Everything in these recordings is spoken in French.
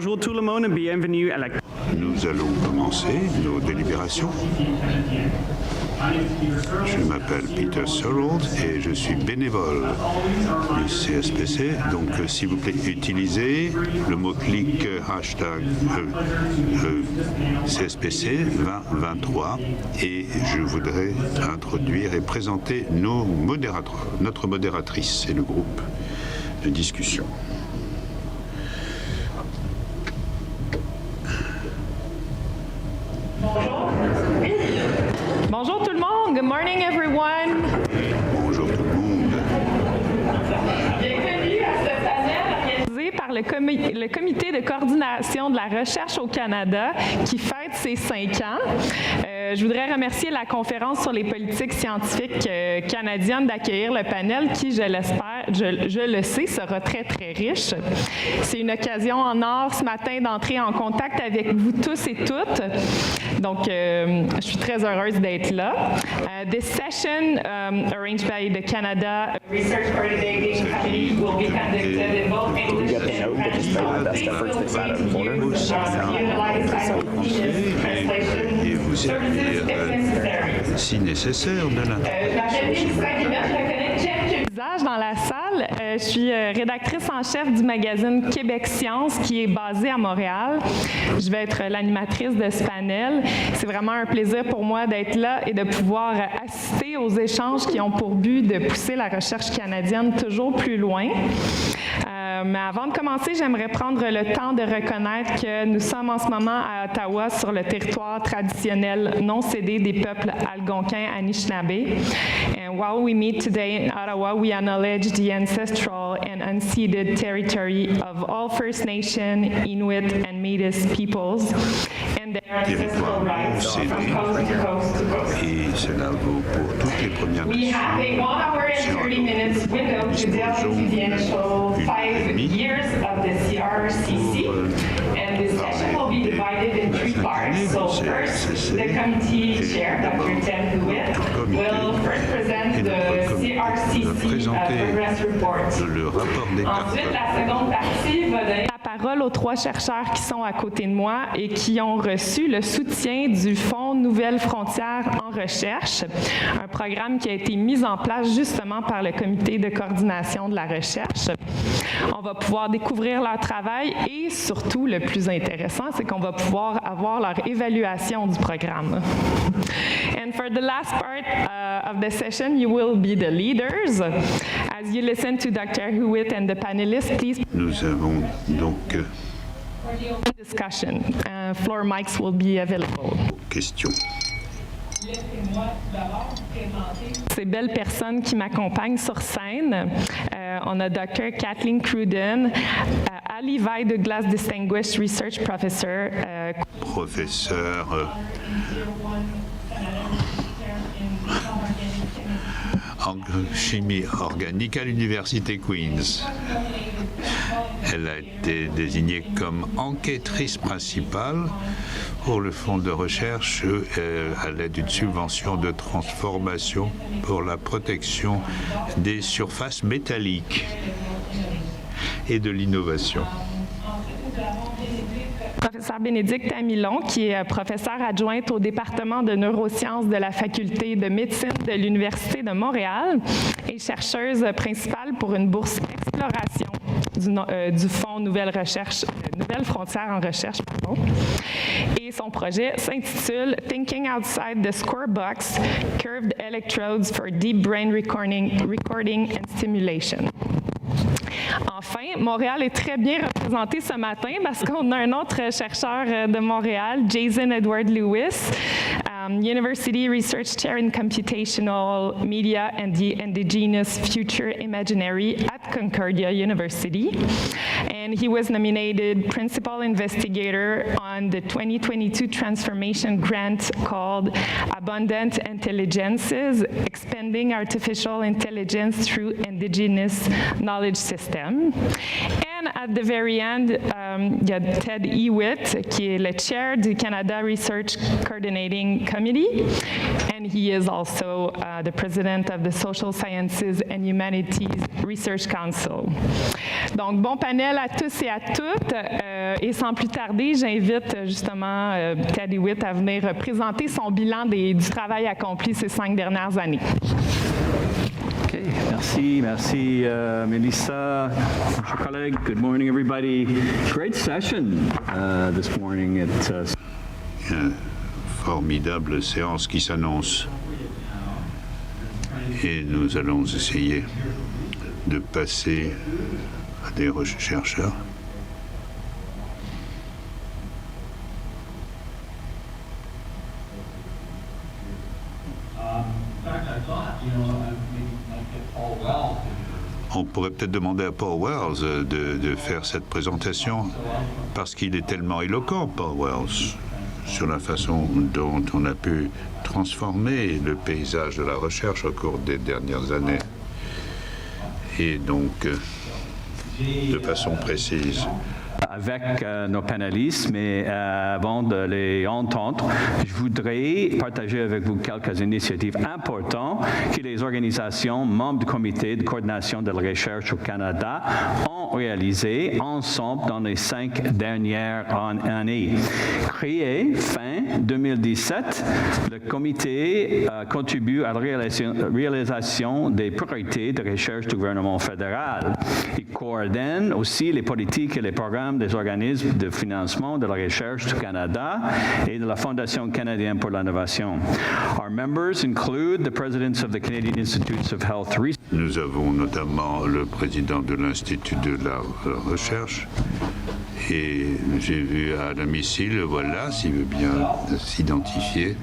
Bonjour tout le monde et bienvenue à la... Nous allons commencer nos délibérations. Je m'appelle Peter Serold et je suis bénévole du CSPC. Donc, s'il vous plaît, utilisez le mot-clic hashtag CSPC 2023 et je voudrais introduire et présenter nos modérateurs, notre modératrice et le groupe de discussion. Bonjour tout le monde. Good morning, everyone. Bonjour tout le monde. Bienvenue à ce panel organisé par le Comité de coordination de la recherche au Canada qui fête ses 5 ans. Je voudrais remercier la Conférence sur les politiques scientifiques canadiennes d'accueillir le panel qui, je l'espère, je le sais, sera très, très riche. C'est une occasion en or ce matin d'entrer en contact avec vous tous et toutes. Donc, je suis très heureuse d'être là. This session, arranged by the Canada Research Coordinating Committee, will be conducted in both English Et vous servir, si nécessaire, de l'interprétation. Dans la salle. Je suis rédactrice en chef du magazine Québec Science qui est basé à Montréal. Je vais être l'animatrice de ce panel. C'est vraiment un plaisir pour moi d'être là et de pouvoir assister aux échanges qui ont pour but de pousser la recherche canadienne toujours plus loin. Mais avant de commencer, j'aimerais prendre le temps de reconnaître que nous sommes en ce moment à Ottawa sur le territoire traditionnel non cédé des peuples algonquins Anishinaabe. And while we meet today in Ottawa, we acknowledge the ancestral and unceded territory of all First Nation, Inuit, and Métis peoples, and their ancestral rights from coast to coast to coast. Et cela vaut pour toutes les Premières We have a 1 hour and 30 minutes window to delve into the initial 5 years of the CRCC, and this session will be divided in 3 parts. So first, the committee chair, Dr. Ted Hewitt, will first present the CRCC progress report. Ensuite, la seconde partie va donner la parole aux 3 chercheurs qui sont à côté de moi et qui ont reçu le soutien du Fonds Nouvelles Frontières en recherche, un programme qui a été mis en place justement par le Comité de coordination de la recherche. On va pouvoir découvrir leur travail et surtout, le plus intéressant, c'est qu'on va pouvoir avoir leur évaluation du programme. And for the last part of the session, you will be the leaders. As you listen to Dr. Hewitt and the panelists, please... Nous avons donc... discussion. Floor mics will be available. Questions. Laissez-moi d'abord vous présenter ces belles personnes qui m'accompagnent sur scène. On a Dr. Kathleen Cruden, Ali Vai Douglas Distinguished Research Professor. Professeur en chimie organique à l'Université Queen's. Elle a été désignée comme enquêtrice principale pour le fonds de recherche à l'aide d'une subvention de transformation pour la protection des surfaces métalliques et de l'innovation. Professeur Bénédicte Amilon, qui est professeure adjointe au département de neurosciences de la Faculté de médecine de l'Université de Montréal et chercheuse principale pour une bourse exploration du Fonds Nouvelles Frontières en recherche. Et son projet s'intitule « Thinking Outside the Score Box, Curved Electrodes for Deep Brain Recording and Stimulation ». Enfin, Montréal est très bien représenté ce matin parce qu'on a un autre chercheur de Montréal, Jason Edward Lewis, University Research Chair in Computational Media and the Indigenous Future Imaginary at Concordia University. And he was nominated Principal Investigator on the 2022 Transformation Grant called Abundant Intelligences, Expanding Artificial Intelligence Through Indigenous Knowledge System. then, at the very end, il y a Ted Hewitt, qui est le chair du Canada Research Coordinating Committee, and he is also the president of the Social Sciences and Humanities Research Council. Donc, bon panel à tous et à toutes. Et sans plus tarder, j'invite justement Ted Hewitt à venir présenter son bilan du travail accompli ces 5 dernières années. Okay, merci, Melissa, chers collègues. Good morning, everybody. Great session this morning. Une formidable séance qui s'annonce. Et nous allons essayer de passer à des chercheurs. On pourrait peut-être demander à Paul Wells de faire cette présentation parce qu'il est tellement éloquent, Paul Wells, sur la façon dont on a pu transformer le paysage de la recherche au cours des dernières années. Et donc, de façon précise. Avec nos panélistes, mais avant de les entendre, je voudrais partager avec vous quelques initiatives importantes que les organisations membres du comité de coordination de la recherche au Canada ont réalisées ensemble dans les 5 dernières années. Créé fin 2017, le comité contribue à la réalisation des priorités de recherche du gouvernement fédéral. Il coordonne aussi les politiques et les programmes des organismes de financement de la recherche du Canada et de la Fondation canadienne pour l'innovation. Our members include the presidents of the Canadian Institutes of Health Research. Nous avons notamment le président de l'Institut de la recherche et j'ai vu Adam ici, le voilà, s'il veut bien s'identifier.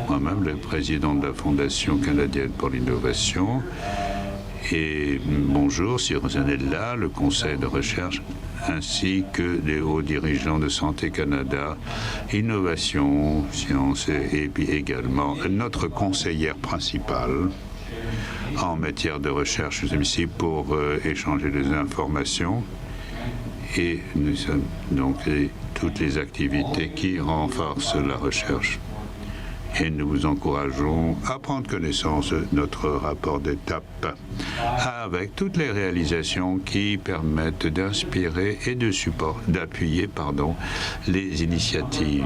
Moi-même, le président de la Fondation canadienne pour l'innovation. Et bonjour, si Rosanne est là, le conseil de recherche, ainsi que les hauts dirigeants de Santé Canada, Innovation, Sciences et puis également notre conseillère principale en matière de recherche. Nous sommes ici pour échanger des informations et nous sommes donc toutes les activités qui renforcent la recherche. Et nous vous encourageons à prendre connaissance de notre rapport d'étape avec toutes les réalisations qui permettent d'inspirer et d'appuyer les initiatives.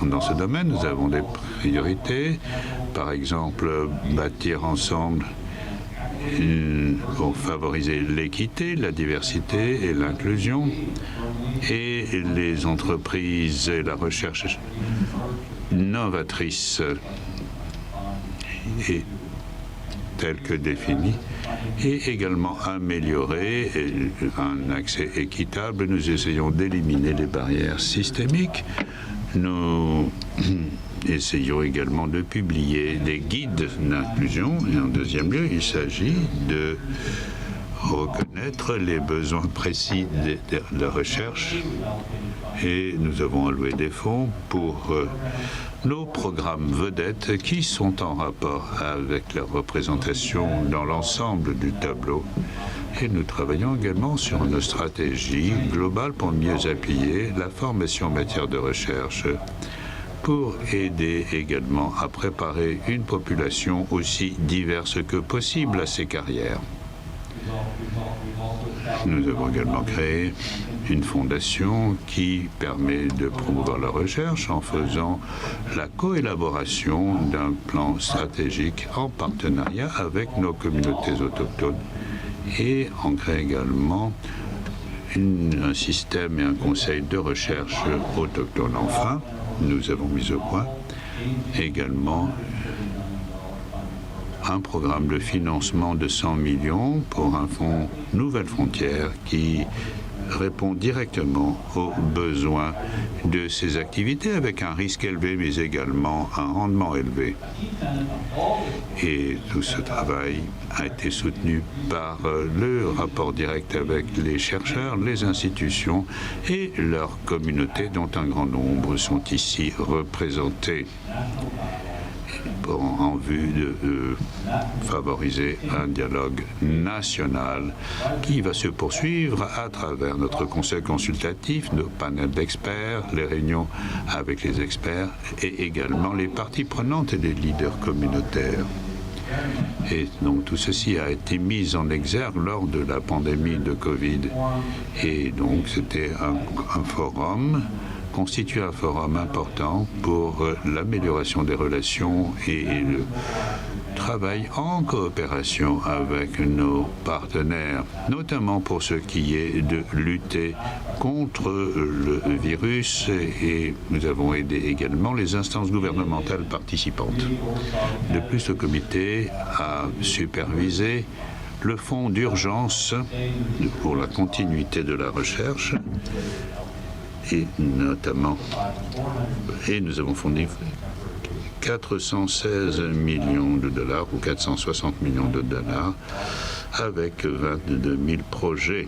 Dans ce domaine, nous avons des priorités, par exemple, bâtir ensemble pour favoriser l'équité, la diversité et l'inclusion, et les entreprises et la recherche novatrice et telle que définie, et également améliorer un accès équitable. Nous essayons d'éliminer les barrières systémiques. Nous essayons également de publier des guides d'inclusion. Et en deuxième lieu, il s'agit de reconnaître les besoins précis de la recherche. Et nous avons alloué des fonds pour nos programmes vedettes qui sont en rapport avec la représentation dans l'ensemble du tableau. Et nous travaillons également sur une stratégie globale pour mieux appuyer la formation en matière de recherche, pour aider également à préparer une population aussi diverse que possible à ces carrières. Nous avons également créé une fondation qui permet de promouvoir la recherche en faisant la coélaboration d'un plan stratégique en partenariat avec nos communautés autochtones. Et on crée également un système et un conseil de recherche autochtone. Enfin, nous avons mis au point également un programme de financement de 100 millions pour un fonds Nouvelles Frontières qui répond directement aux besoins de ces activités avec un risque élevé mais également un rendement élevé. Et tout ce travail a été soutenu par le rapport direct avec les chercheurs, les institutions et leurs communautés dont un grand nombre sont ici représentés. en vue de favoriser un dialogue national qui va se poursuivre à travers notre conseil consultatif, nos panels d'experts, les réunions avec les experts et également les parties prenantes et les leaders communautaires. Et donc tout ceci a été mis en exergue lors de la pandémie de Covid. Et donc c'était un forum, constitue un forum important pour l'amélioration des relations et le travail en coopération avec nos partenaires, notamment pour ce qui est de lutter contre le virus, et nous avons aidé également les instances gouvernementales participantes. De plus, le comité a supervisé le fonds d'urgence pour la continuité de la recherche et notamment, et nous avons fourni 416 millions de dollars ou 460 millions de dollars avec 22 000 projets.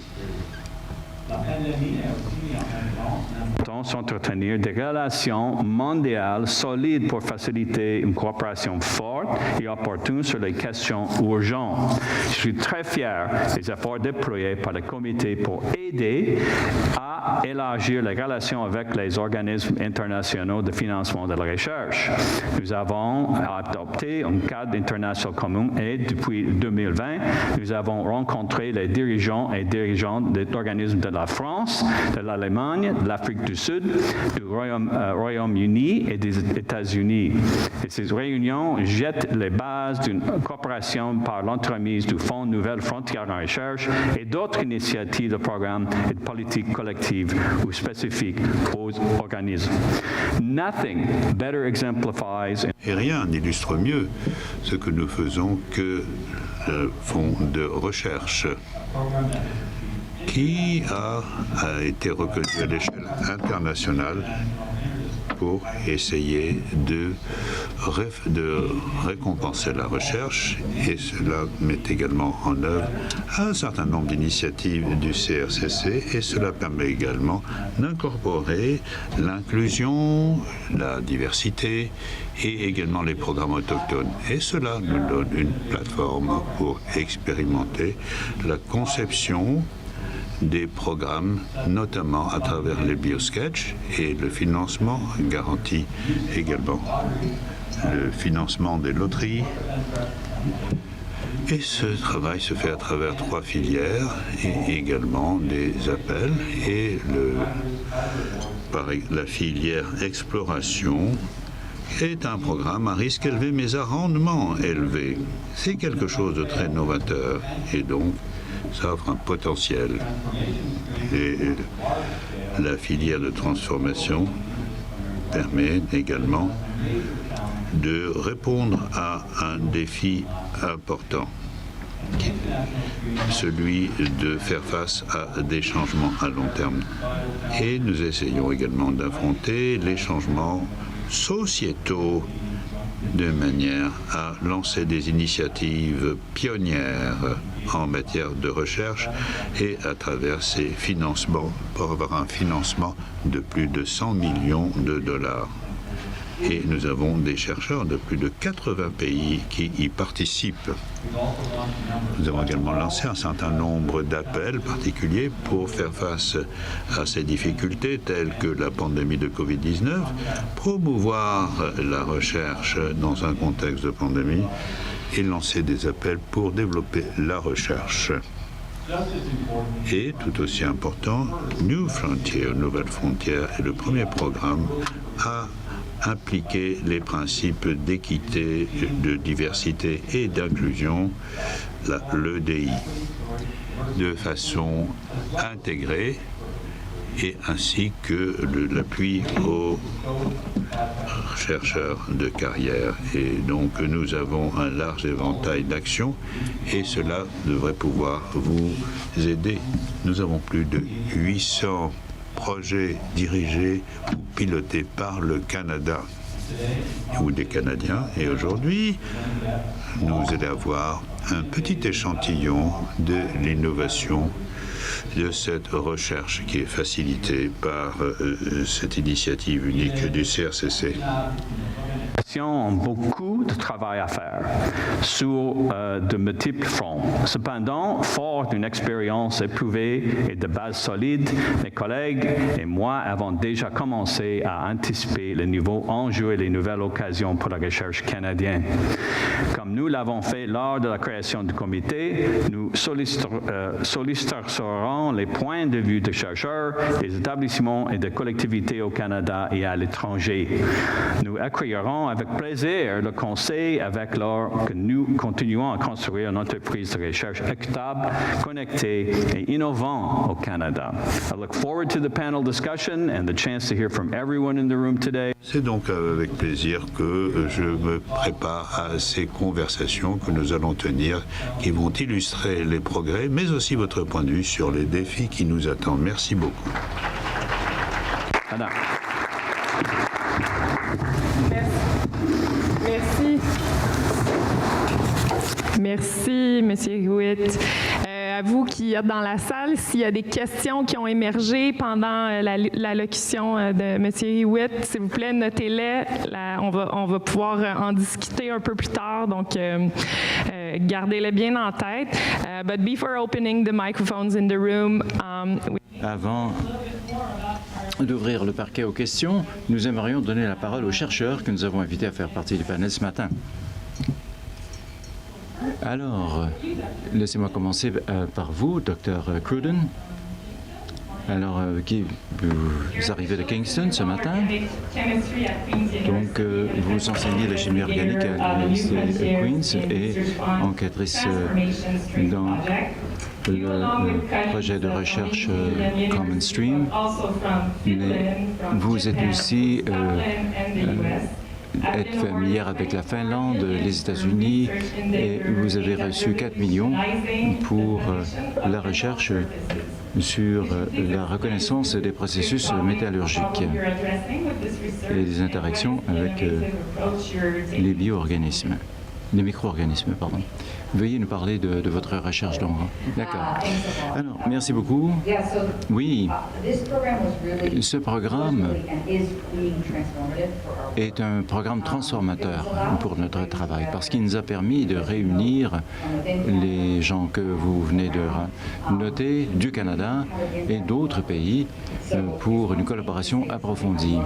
S'entretenir des relations mondiales solides pour faciliter une coopération forte et opportune sur les questions urgentes. Je suis très fier des efforts déployés par le comité pour aider à élargir les relations avec les organismes internationaux de financement de la recherche. Nous avons adopté un cadre international commun et depuis 2020, nous avons rencontré les dirigeants et dirigeantes des organismes de la France, de l'Allemagne, de l'Afrique du Sud, du Royaume-Uni et des États-Unis. Et ces réunions jettent les bases d'une coopération par l'entremise du Fonds Nouvelles Frontières en Recherche et d'autres initiatives de programmes et de politiques collectives ou spécifiques aux organismes. Nothing better exemplifies. Et rien n'illustre mieux ce que nous faisons que le Fonds de recherche qui a été reconnu à l'échelle internationale pour essayer de récompenser la recherche, et cela met également en œuvre un certain nombre d'initiatives du CRCC, et cela permet également d'incorporer l'inclusion, la diversité et également les programmes autochtones. Et cela nous donne une plateforme pour expérimenter la conception des programmes, notamment à travers les biosketchs, et le financement garantit également le financement des loteries. Et ce travail se fait à travers 3 filières et également des appels. Et la filière exploration est un programme à risque élevé mais à rendement élevé. C'est quelque chose de très novateur et donc ça offre un potentiel. Et la filière de transformation permet également de répondre à un défi important, celui de faire face à des changements à long terme. Et nous essayons également d'affronter les changements sociétaux de manière à lancer des initiatives pionnières en matière de recherche et à travers ces financements, pour avoir un financement de plus de 100 millions de dollars. Et nous avons des chercheurs de plus de 80 pays qui y participent. Nous avons également lancé un certain nombre d'appels particuliers pour faire face à ces difficultés telles que la pandémie de Covid-19, promouvoir la recherche dans un contexte de pandémie et lancer des appels pour développer la recherche. Et tout aussi important, New Frontier, Nouvelles Frontières, est le premier programme à impliquer les principes d'équité, de diversité et d'inclusion, l'EDI, de façon intégrée, et ainsi que l'appui aux chercheurs de carrière. Et donc nous avons un large éventail d'actions et cela devrait pouvoir vous aider. Nous avons plus de 800 projets dirigés ou pilotés par le Canada ou des Canadiens. Et aujourd'hui, nous allons avoir un petit échantillon de l'innovation de cette recherche qui est facilitée par cette initiative unique du CRCC. ont beaucoup de travail à faire sur de multiples fronts. Cependant, fort d'une expérience éprouvée et de bases solides, mes collègues et moi avons déjà commencé à anticiper les nouveaux enjeux et les nouvelles occasions pour la recherche canadienne. Comme nous l'avons fait lors de la création du comité, nous solliciterons les points de vue des chercheurs, des établissements et des collectivités au Canada et à l'étranger. Nous accueillerons avec plaisir le conseil avec l'or que nous continuons à construire une entreprise de recherche équitable, connectée et innovante au Canada. I look forward to the panel discussion and the chance to hear from everyone in the room today. C'est donc avec plaisir que je me prépare à ces conversations que nous allons tenir, qui vont illustrer les progrès, mais aussi votre point de vue sur les défis qui nous attendent. Merci beaucoup. Anna. Merci, M. Hewitt. À vous qui êtes dans la salle, s'il y a des questions qui ont émergé pendant l'allocution de M. Hewitt, s'il vous plaît, notez-les. On va pouvoir en discuter un peu plus tard, donc gardez-les bien en tête. But before opening the microphones in the room, Avant d'ouvrir le parquet aux questions, nous aimerions donner la parole aux chercheurs que nous avons invités à faire partie du panel ce matin. Alors, laissez-moi commencer par vous, Dr. Cruden. Alors, vous arrivez de Kingston ce matin. Donc, vous enseignez la chimie organique à l'Université Queen's et enquêtrice dans le projet de recherche Common Stream. Mais vous êtes aussi être familière avec la Finlande, les États-Unis, et vous avez reçu 4 millions pour la recherche sur la reconnaissance des processus métallurgiques et des interactions avec les bioorganismes, les micro-organismes, pardon. Veuillez nous parler de votre recherche donc. D'accord. Alors, merci beaucoup. Oui, ce programme est un programme transformateur pour notre travail parce qu'il nous a permis de réunir les gens que vous venez de noter du Canada et d'autres pays pour une collaboration approfondie.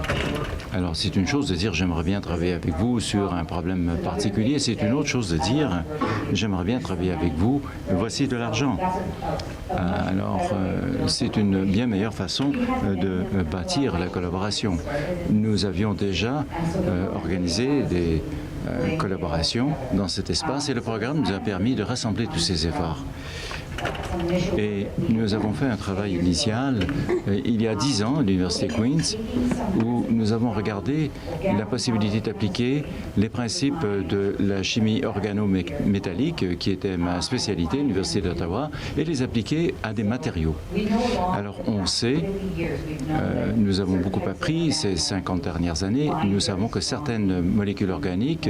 Alors, c'est une chose de dire j'aimerais bien travailler avec vous sur un problème particulier. C'est une autre chose de dire j'aimerais bien travailler avec vous, voici de l'argent. Alors, c'est une bien meilleure façon de bâtir la collaboration. Nous avions déjà organisé des collaborations dans cet espace et le programme nous a permis de rassembler tous ces efforts. Et nous avons fait un travail initial il y a 10 ans à l'Université Queen's où nous avons regardé la possibilité d'appliquer les principes de la chimie organométallique qui était ma spécialité à l'Université d'Ottawa et les appliquer à des matériaux. Alors on sait, nous avons beaucoup appris ces 50 dernières années, nous savons que certaines molécules organiques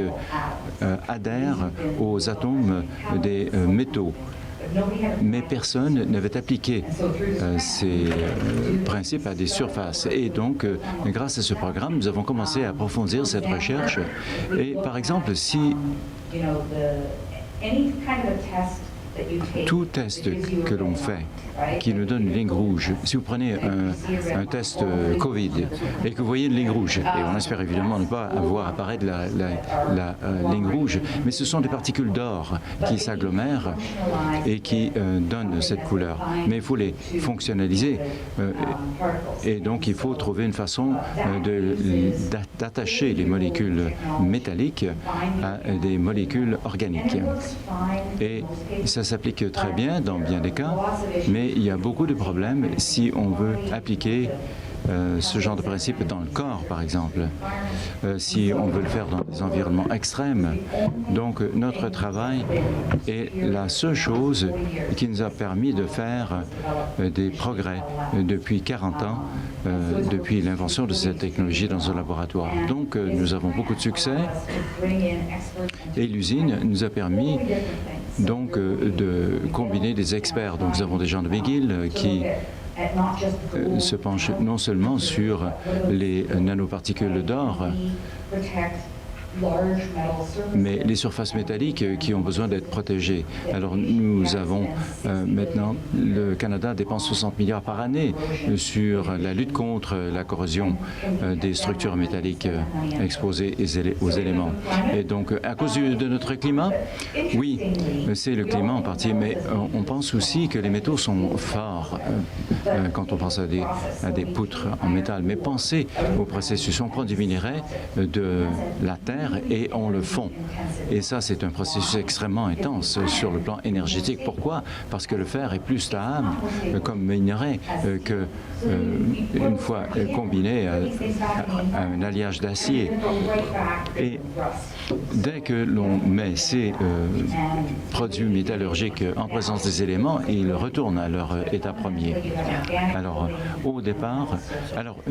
adhèrent aux atomes des métaux. Mais personne n'avait appliqué ces principes à des surfaces. Et donc, grâce à ce programme, nous avons commencé à approfondir cette recherche. Et par exemple, si tout test que l'on fait qui nous donne une ligne rouge, si vous prenez un test COVID et que vous voyez une ligne rouge, et on espère évidemment ne pas voir apparaître la ligne rouge, mais ce sont des particules d'or qui s'agglomèrent et qui donnent cette couleur. Mais il faut les fonctionnaliser et donc il faut trouver une façon d'attacher les molécules métalliques à des molécules organiques. Et ça s'applique très bien dans bien des cas, mais il y a beaucoup de problèmes si on veut appliquer ce genre de principe dans le corps, par exemple, si on veut le faire dans des environnements extrêmes. Donc, notre travail est la seule chose qui nous a permis de faire des progrès depuis 40 ans, depuis l'invention de cette technologie dans un laboratoire. Donc, nous avons beaucoup de succès et l'usine nous a permis donc de combiner des experts. Donc, nous avons des gens de McGill qui se penchent non seulement sur les nanoparticules d'or, mais les surfaces métalliques qui ont besoin d'être protégées. Alors nous avons maintenant, le Canada dépense 60 milliards par année sur la lutte contre la corrosion des structures métalliques exposées aux éléments. Et donc, à cause de notre climat, oui, c'est le climat en partie, mais on pense aussi que les métaux sont forts quand on pense à des poutres en métal. Mais pensez au processus. On prend du minerai de la terre et on le fond. Et ça, c'est un processus extrêmement intense sur le plan énergétique. Pourquoi? Parce que le fer est plus stable comme minerai qu'une fois combiné à un alliage d'acier. Et dès que l'on met ces produits métallurgiques en présence des éléments, ils retournent à leur état premier. Alors, au départ,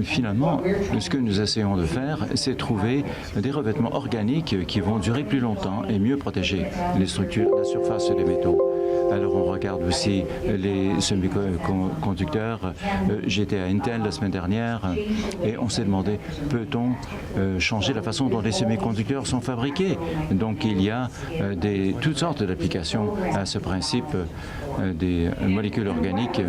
finalement, ce que nous essayons de faire, c'est trouver des revêtements organiques qui vont durer plus longtemps et mieux protéger les structures, la surface des métaux. Alors, on regarde aussi les semi-conducteurs. J'étais à Intel la semaine dernière et on s'est demandé, peut-on changer la façon dont les semi-conducteurs sont fabriqués? Donc, il y a toutes sortes d'applications à ce principe des molécules organiques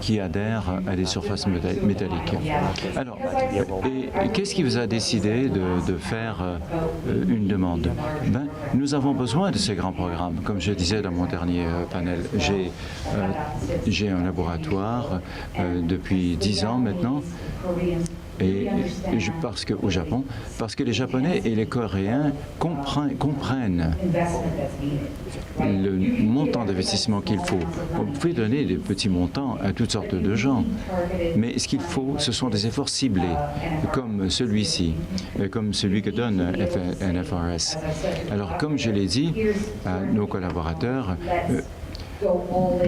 qui adhèrent à des surfaces métalliques. Alors, et qu'est-ce qui vous a décidé de faire une demande? Nous avons besoin de ces grands programmes. Comme je disais dans mon dernier panel, j'ai un laboratoire depuis 10 ans maintenant. Au Japon, parce que les Japonais et les Coréens comprennent le montant d'investissement qu'il faut. On peut donner des petits montants à toutes sortes de gens, mais ce qu'il faut, ce sont des efforts ciblés, comme celui-ci, comme celui que donne NFRS. Alors, comme je l'ai dit à nos collaborateurs,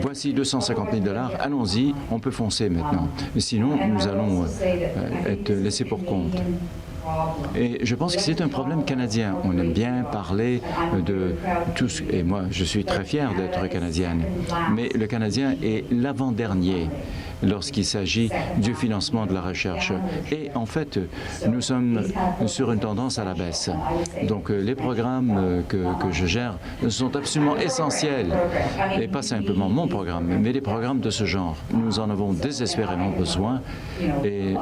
voici 250 000 $, allons-y, on peut foncer maintenant. Mais sinon, nous allons être laissés pour compte. Et je pense que c'est un problème canadien. On aime bien parler de tout ce... Et moi, je suis très fier d'être canadienne. Mais le Canadien est l'avant-dernier lorsqu'il s'agit du financement de la recherche. Et en fait, nous sommes sur une tendance à la baisse. Donc, les programmes que je gère sont absolument essentiels. Et pas simplement mon programme, mais les programmes de ce genre. Nous en avons désespérément besoin. Et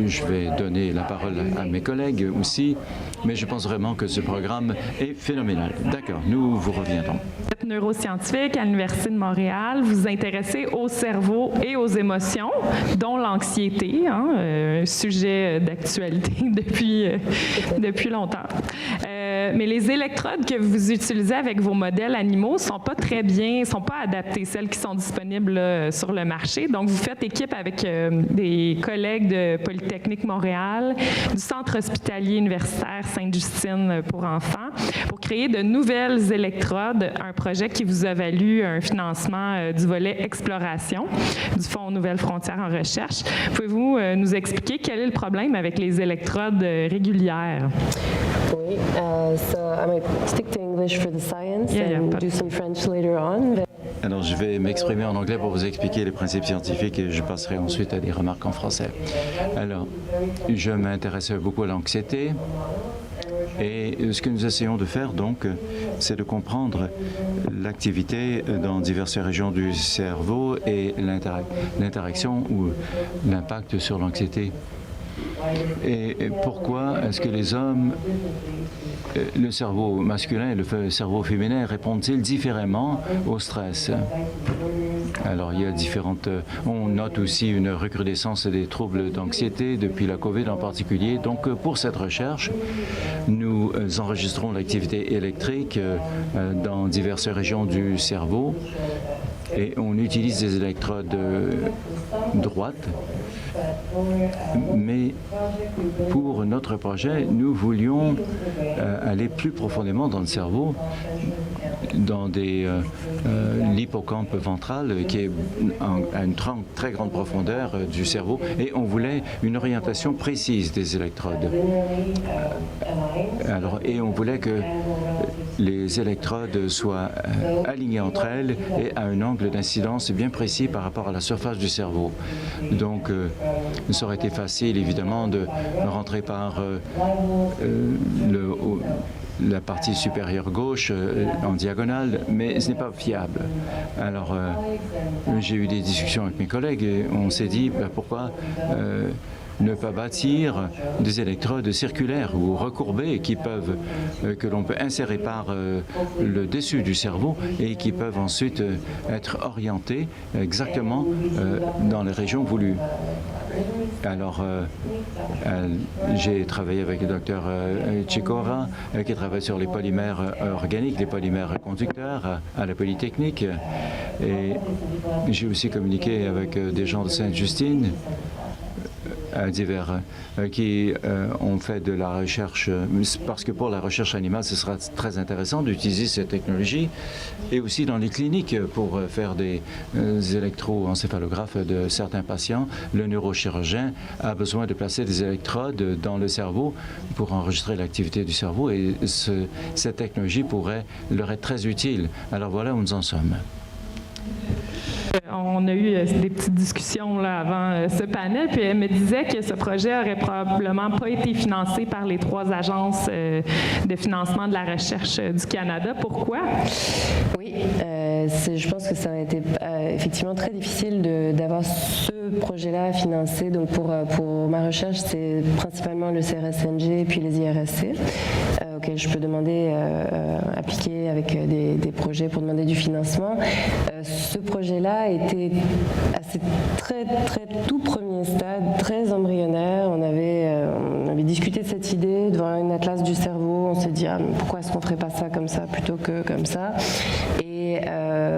je vais donner la parole à mes collègues aussi, mais je pense vraiment que ce programme est phénoménal. D'accord, nous vous reviendrons. Vous êtes neuroscientifique à l'Université de Montréal. Vous vous intéressez au cerveau et aux émotions, dont l'anxiété, un sujet d'actualité depuis longtemps. Mais les électrodes que vous utilisez avec vos modèles animaux ne sont pas très bien, ne sont pas adaptées, celles qui sont disponibles là, sur le marché. Donc, vous faites équipe avec des collègues de Polytechnique Montréal, du Centre hospitalier universitaire Sainte-Justine pour enfants, pour créer de nouvelles électrodes, un projet qui vous a valu un financement du volet exploration du Fonds Nouvelles Frontières en recherche. Pouvez-vous nous expliquer quel est le problème avec les électrodes régulières? Oui, so I might stick to English for the science and do some French later on. Alors, je vais m'exprimer en anglais pour vous expliquer les principes scientifiques et je passerai ensuite à des remarques en français. Alors, je m'intéresse beaucoup à l'anxiété et ce que nous essayons de faire, donc, c'est de comprendre l'activité dans diverses régions du cerveau et l'interaction ou l'impact sur l'anxiété. Et pourquoi est-ce que les hommes, le cerveau masculin et le cerveau féminin répondent-ils différemment au stress? Alors, il y a différentes... On note aussi une recrudescence des troubles d'anxiété depuis la COVID en particulier. Donc, pour cette recherche, nous enregistrons l'activité électrique dans diverses régions du cerveau et on utilise des électrodes droites. Mais pour notre projet, nous voulions aller plus profondément dans le cerveau dans l'hippocampe ventral qui est à une très grande profondeur du cerveau, et on voulait une orientation précise des électrodes. Et on voulait que les électrodes soient alignées entre elles et à un angle d'incidence bien précis par rapport à la surface du cerveau. Donc, ça aurait été facile, évidemment, de rentrer par la partie supérieure gauche en diagonale, mais ce n'est pas fiable. Alors, j'ai eu des discussions avec mes collègues et on s'est dit pourquoi ne pas bâtir des électrodes circulaires ou recourbées que l'on peut insérer par le dessus du cerveau et qui peuvent ensuite être orientées exactement dans les régions voulues. Alors, j'ai travaillé avec le docteur Chikora, qui travaille sur les polymères organiques, les polymères conducteurs à la Polytechnique. Et j'ai aussi communiqué avec des gens de Sainte-Justine, divers, qui ont fait de la recherche, parce que pour la recherche animale, ce sera très intéressant d'utiliser cette technologie, et aussi dans les cliniques pour faire des électroencéphalographes de certains patients. Le neurochirurgien a besoin de placer des électrodes dans le cerveau pour enregistrer l'activité du cerveau, et cette technologie pourrait leur être très utile. Alors voilà où nous en sommes. On a eu des petites discussions là, avant ce panel, puis elle me disait que ce projet aurait probablement pas été financé par les 3 agences de financement de la recherche du Canada. Pourquoi? Oui, je pense que ça a été effectivement très difficile d'avoir ce projet-là financé. Donc pour ma recherche, c'est principalement le CRSNG puis les IRSC, auxquels je peux demander, appliquer avec des projets pour demander du financement. Ce projet-là était à ce très tout premier stade, très embryonnaire. On avait discuté de cette idée devant une atlas du cerveau. On s'est dit pourquoi est-ce qu'on ne ferait pas ça comme ça plutôt que comme ça. Et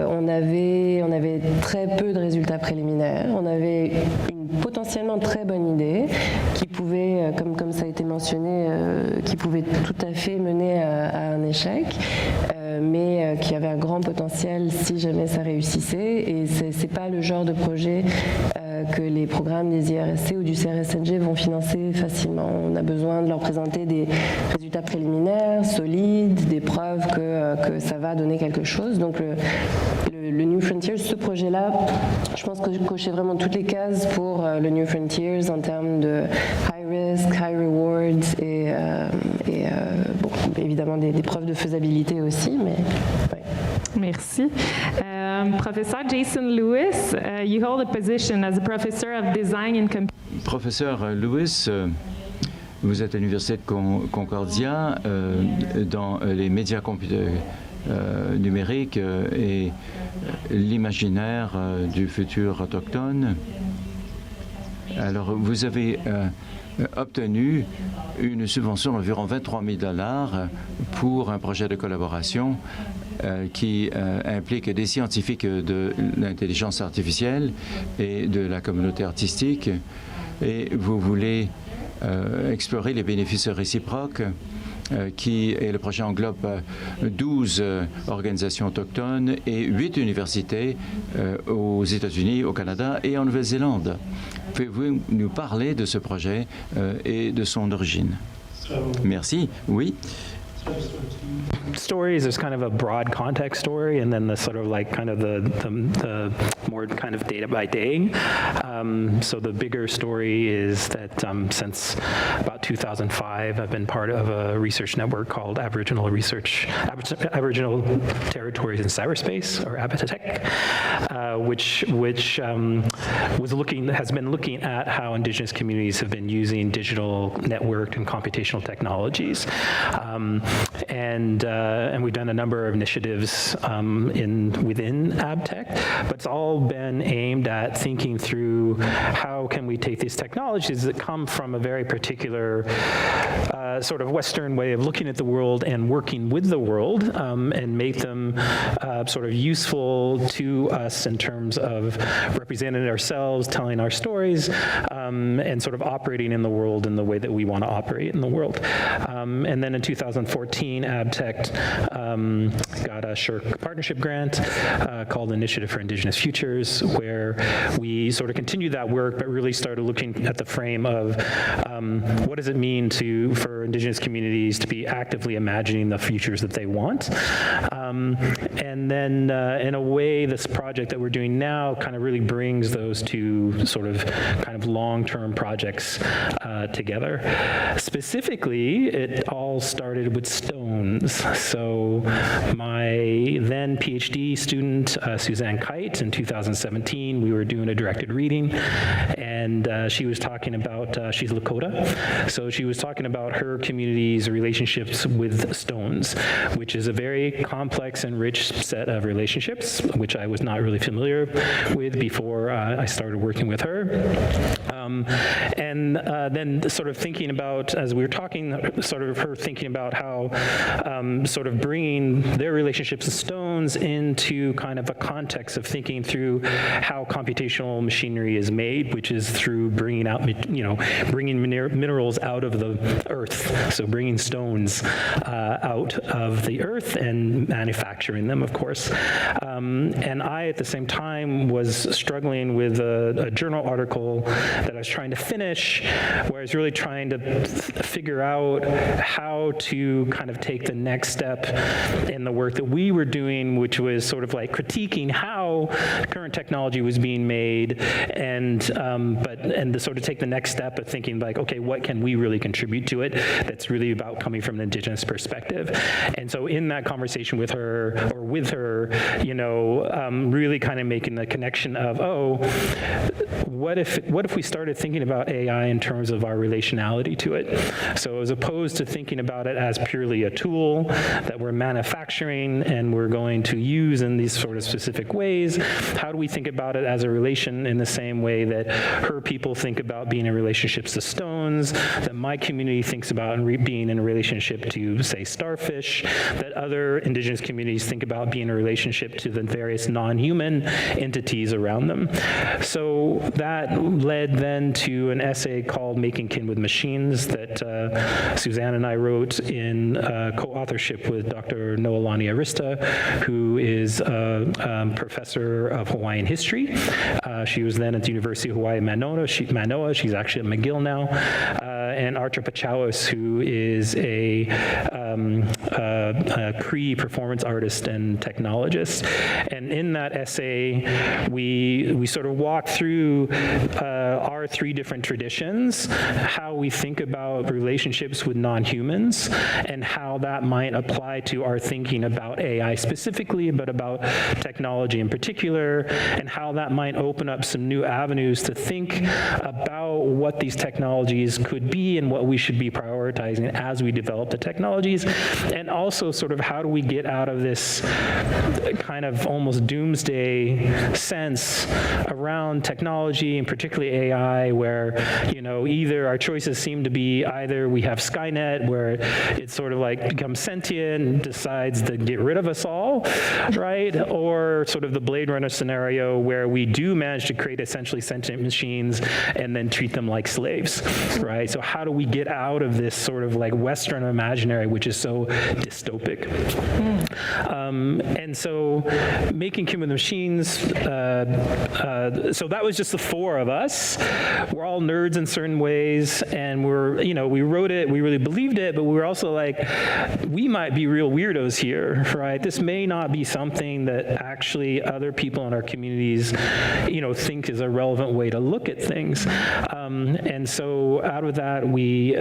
on avait très peu de résultats préliminaires. On avait une potentiellement très bonne idée qui pouvait, comme ça a été mentionné, qui pouvait tout à fait mener à un échec, mais qui avait un grand potentiel si jamais ça réussissait. Et c'est pas le genre de projet que les programmes des IRSC ou du CRSNG vont financer facilement. On a besoin de leur présenter des résultats préliminaires, solides, des preuves que ça va donner quelque chose. Donc le New Frontiers, ce projet-là, je pense que je cochais vraiment toutes les cases pour le New Frontiers en termes de high risk, high rewards et bon, évidemment des preuves de faisabilité aussi. Mais, ouais. Merci. Professeur Jason Lewis, you hold a position as a professor of design and computing. Professeur Lewis, vous êtes à l'Université de Concordia dans les médias numériques et l'imaginaire du futur autochtone. Alors, vous avez obtenu une subvention d'environ 23 000 $ pour un projet de collaboration qui implique des scientifiques de l'intelligence artificielle et de la communauté artistique. Et vous voulez explorer les bénéfices réciproques et le projet englobe 12 organisations autochtones et 8 universités aux États-Unis, au Canada et en Nouvelle-Zélande. Pouvez-vous nous parler de ce projet et de son origine? Merci. Oui. Stories, there's kind of a broad context story, and then the sort of like kind of the more kind of day by day. So the bigger story is that since about 2005, I've been part of a research network called Aboriginal Territories in Cyberspace, or ABITEC, which has been looking at how Indigenous communities have been using digital networked and computational technologies. And we've done a number of initiatives within ABTEC, but it's all been aimed at thinking through how can we take these technologies that come from a very particular sort of Western way of looking at the world and working with the world, and make them sort of useful to us in terms of representing ourselves, telling our stories, and sort of operating in the world in the way that we want to operate in the world. And then in 2014, 2014, ABTECT got a SSHRC partnership grant called Initiative for Indigenous Futures, where we sort of continued that work, but really started looking at the frame of what does it mean for Indigenous communities to be actively imagining the futures that they want. And then in a way, this project that we're doing now kind of really brings those two sort of kind of long-term projects together. Specifically, it all started with stones. So my then PhD student, Suzanne Kite, in 2017, we were doing a directed reading, and she was talking about, she's Lakota, so she was talking about her community's relationships with stones, which is a very complex and rich set of relationships, which I was not really familiar with before I started working with her. And then sort of thinking about, as we were talking, sort of her thinking about how sort of bringing their relationships with stones into kind of a context of thinking through how computational machinery is made, which is through bringing out, bringing minerals out of the earth. So bringing stones out of the earth and manufacturing them, of course. And I, at the same time, was struggling with a journal article that I was trying to finish, where I was really trying to figure out how to kind of take the next step in the work that we were doing, which was sort of like critiquing how current technology was being made, and to sort of take the next step of thinking like, okay, what can we really contribute to it that's really about coming from an Indigenous perspective? And so in that conversation with her, really kind of making the connection of, what if we started thinking about AI in terms of our relationality to it? So as opposed to thinking about it as purely a tool that we're manufacturing and we're going to use in these sort of specific ways, how do we think about it as a relation in the same way that her people think about being in relationships to stones, that my community thinks about being in a relationship to, say, starfish, that other Indigenous communities think about being in a relationship to the various non-human entities around them. So that led then to an essay called Making Kin with Machines that Suzanne and I wrote in co-authorship with Dr. Noelani Arista, who is a professor of Hawaiian history. She was then at the University of Hawaii Manoa. She's actually at McGill now. And Archer Pachauas, who is a Cree performance artist and technologist. And in that essay, we sort of walk through our three different traditions, how we think about relationships with non-humans, and how that might apply to our thinking about AI specifically, but about technology in particular, and how that might open up some new avenues to think about what these technologies could be and what we should be prioritizing as we develop the technologies, and also sort of how do we get out of this kind of almost doomsday sense around technology, and particularly AI, where, either our choices seem to be either we have Skynet, where it sort of like becomes sentient and decides to get rid of us all, right? Or sort of the Blade Runner scenario where we do manage to create essentially sentient machines and then treat them like slaves, right? So how do we get out of this sort of like Western imaginary, which is so dystopic? And so Making Kin with Machines, so that was just the four of us. We're all nerds in certain ways, and we wrote it, we really believed it, but we were also like, we might be real weirdos here, right? This may not be something that actually other people in our communities, think is a relevant way to look at things. And so out of that, we,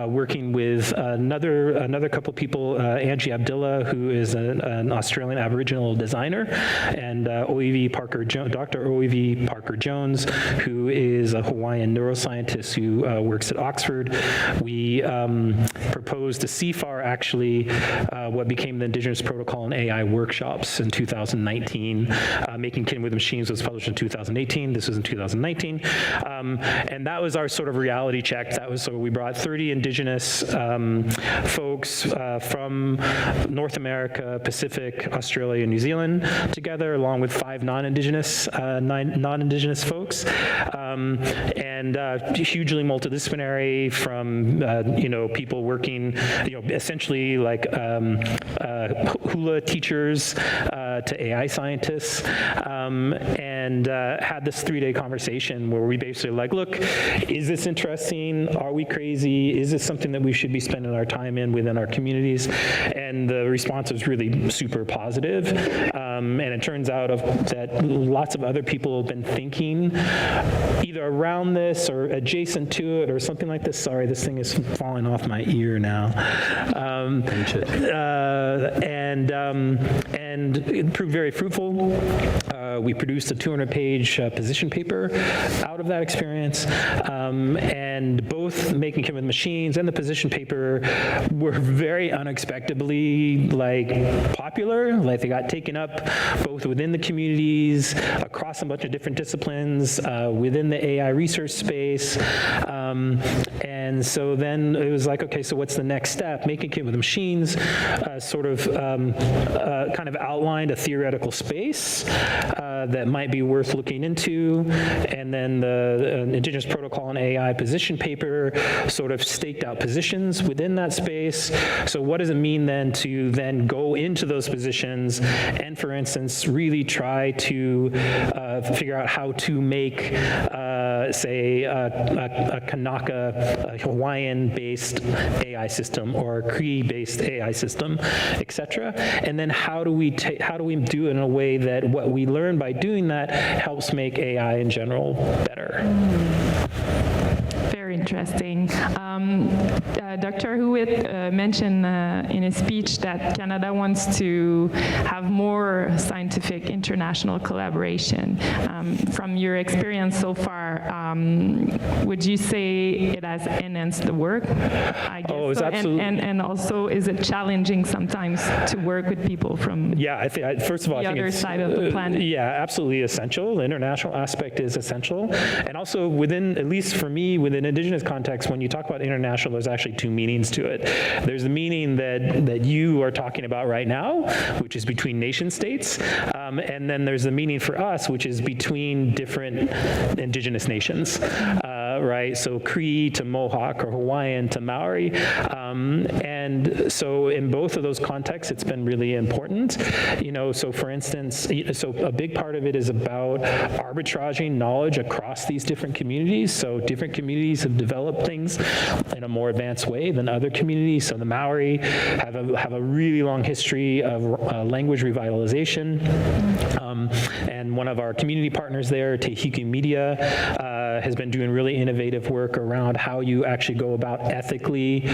working with another couple people, Angie Abdullah, who is an Australian Aboriginal designer, and Dr. Oivi Parker-Jones, who is a Hawaiian neuroscientist who works at Oxford. We proposed to CFAR, actually, what became the Indigenous Protocol and AI workshops in 2019. Making Kin with Machines was published in 2018. This was in 2019. And that was our sort of reality already checked. That was, so we brought 30 indigenous folks from North America, Pacific, Australia, New Zealand together, along with 5 non-indigenous folks, and hugely multidisciplinary, from people working, essentially like hula teachers to AI scientists, and had this 3-day conversation where we basically like, look, is this interesting? Are we crazy? Is this something that we should be spending our time in within our communities? And the response was really super positive. And it turns out that lots of other people have been thinking either around this or adjacent to it or something like this. Sorry, this thing is falling off my ear now. And it proved very fruitful. We produced a 200-page position paper out of that experience, and both Making Kin with Machines and the position paper were very unexpectedly popular. Like, they got taken up both within the communities, across a bunch of different disciplines, within the AI research space, and so then it was like, okay, so what's the next step? Making Kin with Machines kind of outlined a theoretical space that might be worth looking into, and then the Indigenous Protocol and AI position paper sort of staked out positions within that space. So what does it mean then to then go into those positions and, for instance, really try to figure out how to make, say, a Kanaka, a Hawaiian-based AI system or a Cree-based AI system, et cetera. And then how do we do it in a way that what we learn by doing that helps make AI in general better? Very interesting. Dr. Hewitt mentioned in his speech that Canada wants to have more scientific international collaboration. From your experience so far, would you say it has enhanced the work? I guess it's so. absolutely. And also, is it challenging sometimes to work with people from first of all, the I think other it's, side of the planet? Yeah, absolutely essential. The international aspect is essential. And also within, at least for me, within Indigenous context, when you talk about international, there's actually 2 meanings to it. There's the meaning that you are talking about right now, which is between nation states, and then there's the meaning for us, which is between different Indigenous nations, right? So Cree to Mohawk or Hawaiian to Maori. And so in both of those contexts, it's been really important. So for instance, so a big part of it is about arbitraging knowledge across these different communities. So different communities have developed things in a more advanced way than other communities. So the Maori have a really long history of language revitalization. And one of our community partners there, Te Hiku Media, has been doing really innovative work around how you actually go about ethically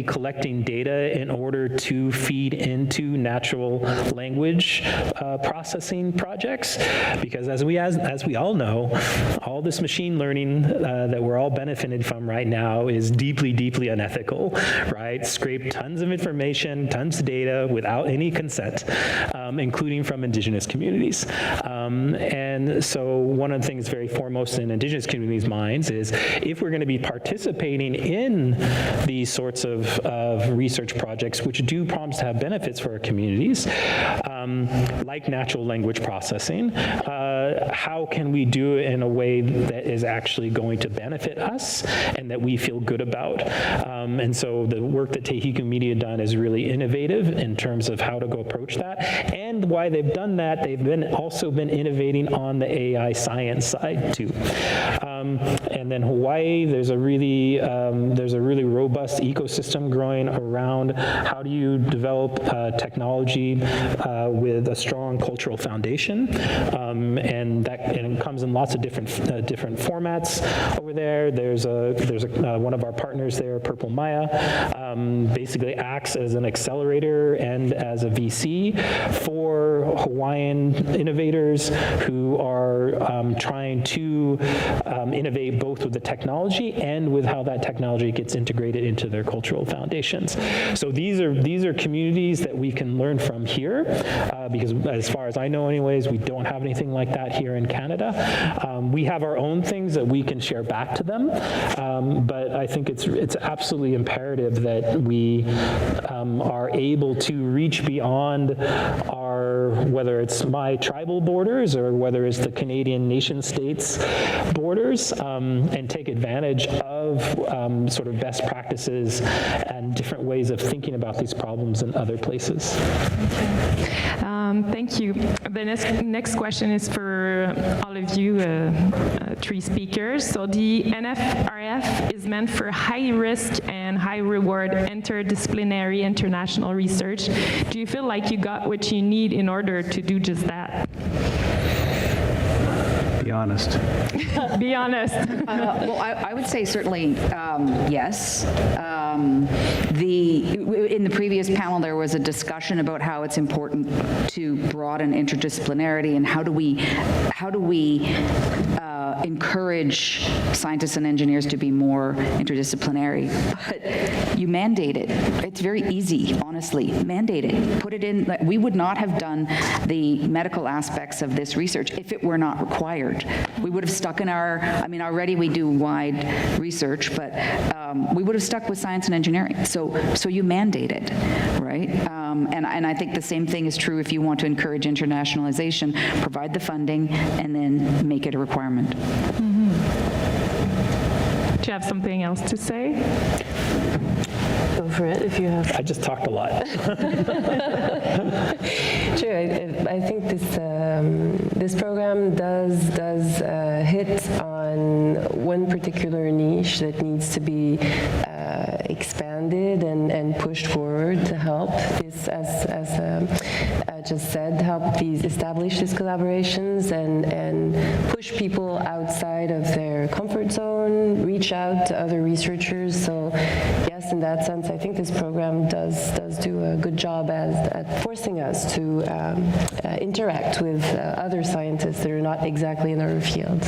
collecting data in order to feed into natural language processing projects. Because as we all know, all this machine learning that we're all benefiting from right now is deeply, deeply unethical, right? Scrape tons of information, tons of data without any consent, including from Indigenous communities. And so one of the things very foremost in Indigenous communities' minds is if we're going to be participating in these sorts of research projects, which do promise to have benefits for our communities, like natural language processing, how can we do it in a way that is actually going to benefit us and that we feel good about? And so the work that Te Hiku Media done is really innovative in terms of how to go approach that. And why they've done that, they've also been innovating on the AI science side too. And then Hawaii, there's a really robust ecosystem growing around how do you develop technology with a strong cultural foundation, and it comes in lots of different formats over there. There's one of our partners there, Purple Maya, basically acts as an accelerator and as a VC for Hawaiian Canadian innovators who are trying to innovate both with the technology and with how that technology gets integrated into their cultural foundations. So these are communities that we can learn from here, because as far as I know anyways, we don't have anything like that here in Canada. We have our own things that we can share back to them, but I think it's absolutely imperative that we are able to reach beyond our, whether it's my tribal borders or whether it's the Canadian nation states borders, and take advantage of sort of best practices and different ways of thinking about these problems in other places. Thank you. The next question is for all of you, three speakers. So the NFRF is meant for high-risk and high-reward interdisciplinary international research. Do you feel like you got what you need in order to do just that? Be honest. Be honest. Well, I would say certainly yes. In the previous panel, there was a discussion about how it's important to broaden interdisciplinarity and how do we encourage scientists and engineers to be more interdisciplinary. But you mandate it. It's very easy, honestly. Mandate it. Put it in. We would not have done the medical aspects of this research if it were not required. We would have stuck in our, I mean, already we do wide research, but we would have stuck with science and engineering. So you mandate it, right? And I think the same thing is true if you want to encourage internationalization, provide the funding, and then make it a requirement. Mm-hmm. Do you have something else to say? Go for it if you have. I just talked a lot. Sure, I think this program does hit on one particular niche that needs to be expanded and pushed forward to help this, as just said, help establish these collaborations and push people outside of their comfort zone, reach out to other researchers. So yes, in that sense, I think this program does do a good job at forcing us to interact with other scientists that are not exactly in our fields.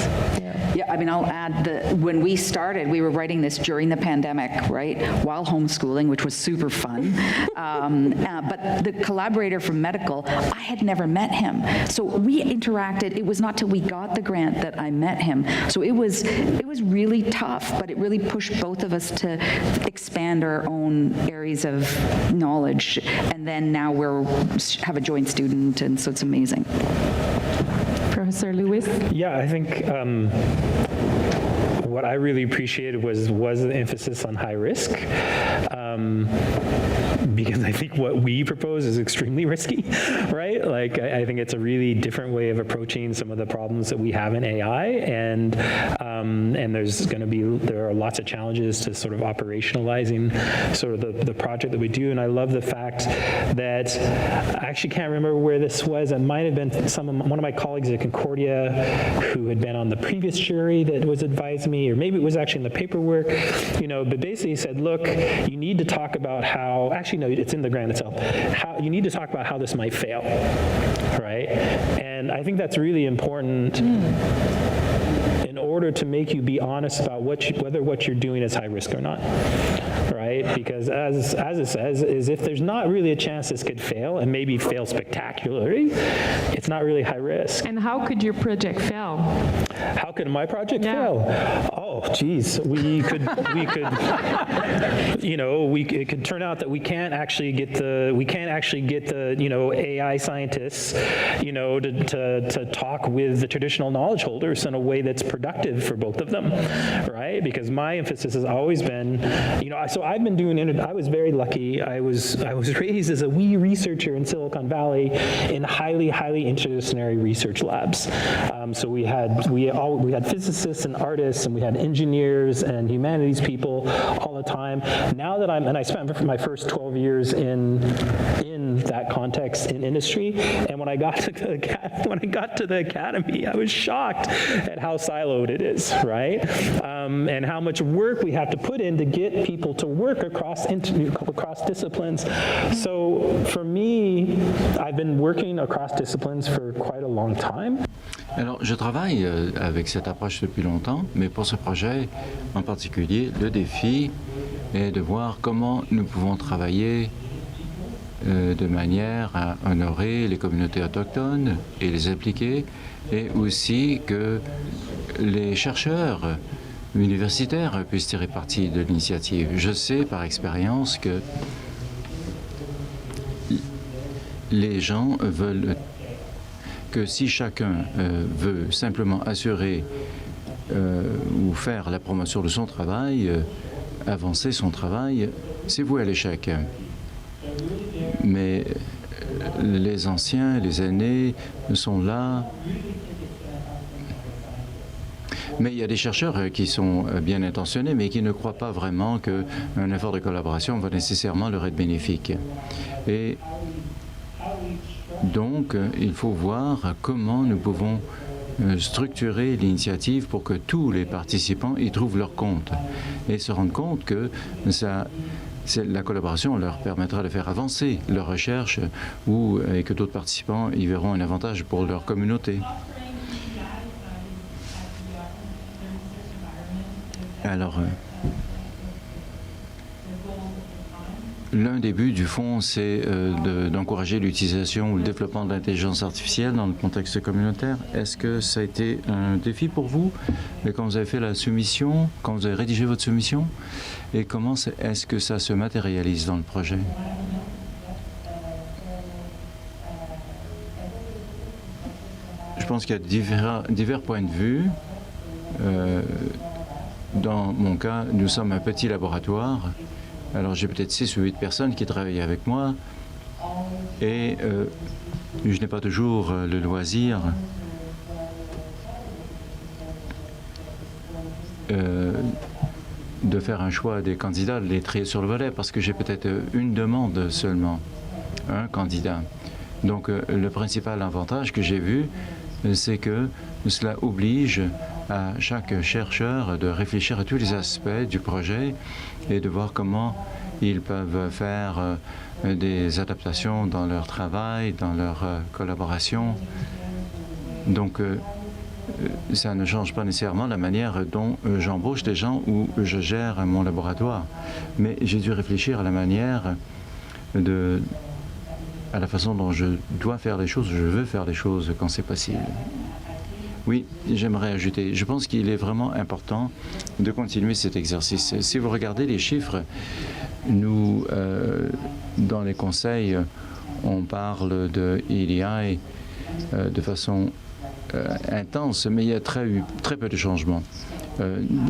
Yeah, I mean, I'll add that when we started, we were writing this during the pandemic, right, while homeschooling, which was super fun. But the collaborator from medical, I had never met him. So we interacted. It was not till we got the grant that I met him. So it was really tough, but it really pushed both of us to expand our own areas of knowledge. And then now have a joint student, and so it's amazing. Professor Lewis? Yeah, I think what I really appreciated was the emphasis on high risk. Because I think what we propose is extremely risky, right? Like, I think it's a really different way of approaching some of the problems that we have in AI, and there are lots of challenges to sort of operationalizing sort of the project that we do. And I love the fact that I actually can't remember where this was. It might have been one of my colleagues at Concordia who had been on the previous jury that was advising me, or maybe it was actually in the paperwork, but basically said, look, you need to talk about how, actually no, it's in the grant itself, how you need to talk about how this might fail, right? And I think that's really important in order to make you be honest about whether what you're doing is high risk or not, right? Because as it says, is if there's not really a chance this could fail, and maybe fail spectacularly, it's not really high risk. And how could your project fail? How could my project fail? Oh, geez, it could turn out that we can't actually get the AI scientists, to talk with the traditional knowledge holders in a way that's productive for both of them, right? Because my emphasis has always been, so I've been doing, I was very lucky. I was raised as a wee researcher in Silicon Valley in highly, highly interdisciplinary research labs. So we had physicists and artists, and we had engineers and humanities people all the time. Now that I spent my first 12 years in of that context in industry. And when I got to the academy, I was shocked at how siloed it is, right? And how much work we have to put in to get people to work across disciplines. So for me, I've been working across disciplines for quite a long time. Alors, je travaille avec cette approche depuis longtemps, mais pour ce projet en particulier, le défi est de voir comment nous pouvons travailler de manière à honorer les communautés autochtones et les impliquer, et aussi que les chercheurs universitaires puissent tirer parti de l'initiative. Je sais par expérience que les gens veulent que si chacun veut simplement assurer ou faire la promotion de son travail, avancer son travail, c'est voué à l'échec. Mais les anciens, les aînés sont là. Mais il y a des chercheurs qui sont bien intentionnés, mais qui ne croient pas vraiment qu'un effort de collaboration va nécessairement leur être bénéfique. Et donc, il faut voir comment nous pouvons structurer l'initiative pour que tous les participants y trouvent leur compte et se rendent compte que la collaboration leur permettra de faire avancer leur recherche et que d'autres participants y verront un avantage pour leur communauté. Alors, l'un des buts du fonds, c'est d'encourager l'utilisation ou le développement de l'intelligence artificielle dans le contexte communautaire. Est-ce que ça a été un défi pour vous quand vous avez fait la soumission, quand vous avez rédigé votre soumission? Et comment est-ce que ça se matérialise dans le projet? Je pense qu'il y a divers points de vue. Dans mon cas, nous sommes un petit laboratoire. Alors j'ai peut-être 6 ou 8 personnes qui travaillent avec moi et je n'ai pas toujours le loisir de faire un choix des candidats, de les trier sur le volet parce que j'ai peut-être une demande seulement, un candidat. Donc le principal avantage que j'ai vu, c'est que cela oblige à chaque chercheur de réfléchir à tous les aspects du projet et de voir comment ils peuvent faire des adaptations dans leur travail, dans leur collaboration. Donc, ça ne change pas nécessairement la manière dont j'embauche des gens ou je gère mon laboratoire. Mais j'ai dû réfléchir à la manière à la façon dont je dois faire les choses, je veux faire les choses quand c'est possible. Oui, j'aimerais ajouter, je pense qu'il est vraiment important de continuer cet exercice. Si vous regardez les chiffres, nous, dans les conseils, on parle de EDI de façon intense, mais il y a très peu de changements,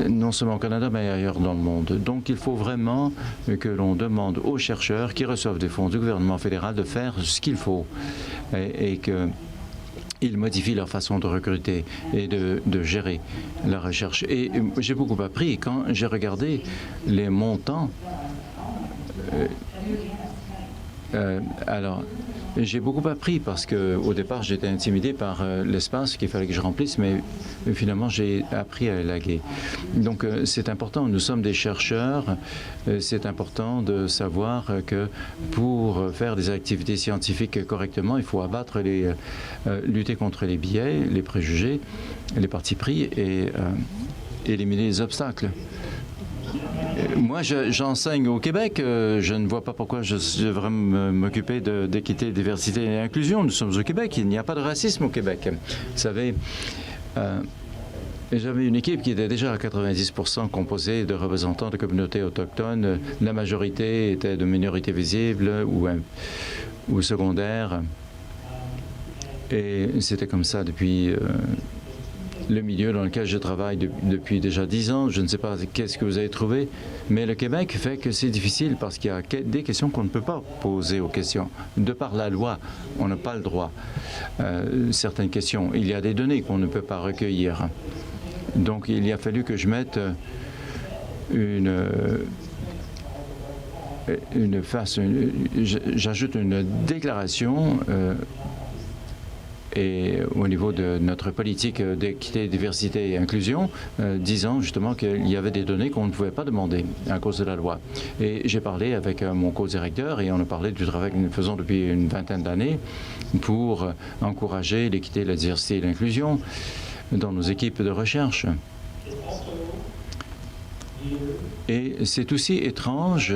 non seulement au Canada, mais ailleurs dans le monde. Donc, il faut vraiment que l'on demande aux chercheurs qui reçoivent des fonds du gouvernement fédéral de faire ce qu'il faut et que ils modifient leur façon de recruter et de gérer la recherche. Et j'ai beaucoup appris quand j'ai regardé les montants. Alors, j'ai beaucoup appris parce qu'au départ, j'étais intimidé par l'espace qu'il fallait que je remplisse, mais finalement, j'ai appris à élaguer. Donc, c'est important. Nous sommes des chercheurs. C'est important de savoir que pour faire des activités scientifiques correctement, il faut lutter contre les biais, les préjugés, les partis pris et éliminer les obstacles. Moi, j'enseigne au Québec. Je ne vois pas pourquoi je devrais m'occuper d'équité, diversité et inclusion. Nous sommes au Québec. Il n'y a pas de racisme au Québec. Vous savez, j'avais une équipe qui était déjà à 90% composée de représentants de communautés autochtones. La majorité était de minorités visibles ou secondaires. Et c'était comme ça depuis le milieu dans lequel je travaille depuis déjà 10 ans. Je ne sais pas qu'est-ce que vous avez trouvé, mais le Québec fait que c'est difficile parce qu'il y a des questions qu'on ne peut pas poser aux questions. De par la loi, on n'a pas le droit. Certaines questions, il y a des données qu'on ne peut pas recueillir. Donc, il a fallu que je mette j'ajoute une déclaration et au niveau de notre politique d'équité, diversité et inclusion, disant justement qu'il y avait des données qu'on ne pouvait pas demander à cause de la loi. Et j'ai parlé avec mon co-directeur et on a parlé du travail que nous faisons depuis une vingtaine d'années pour encourager l'équité, la diversité et l'inclusion dans nos équipes de recherche. Et c'est aussi étrange,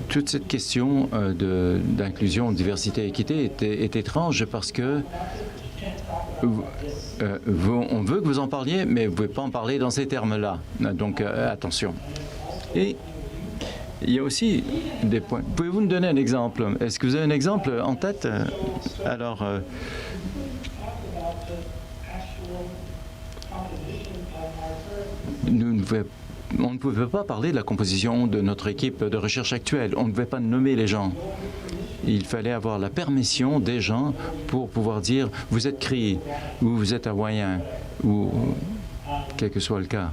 toute cette question d'inclusion, diversité, équité est étrange parce que on veut que vous en parliez, mais vous ne pouvez pas en parler dans ces termes-là. Donc, attention. Et il y a aussi des points. Pouvez-vous nous donner un exemple? Est-ce que vous avez un exemple en tête? Alors, on ne pouvait pas parler de la composition de notre équipe de recherche actuelle. On ne pouvait pas nommer les gens. Il fallait avoir la permission des gens pour pouvoir dire « vous êtes Cree » ou « vous êtes hawaïen » ou quel que soit le cas.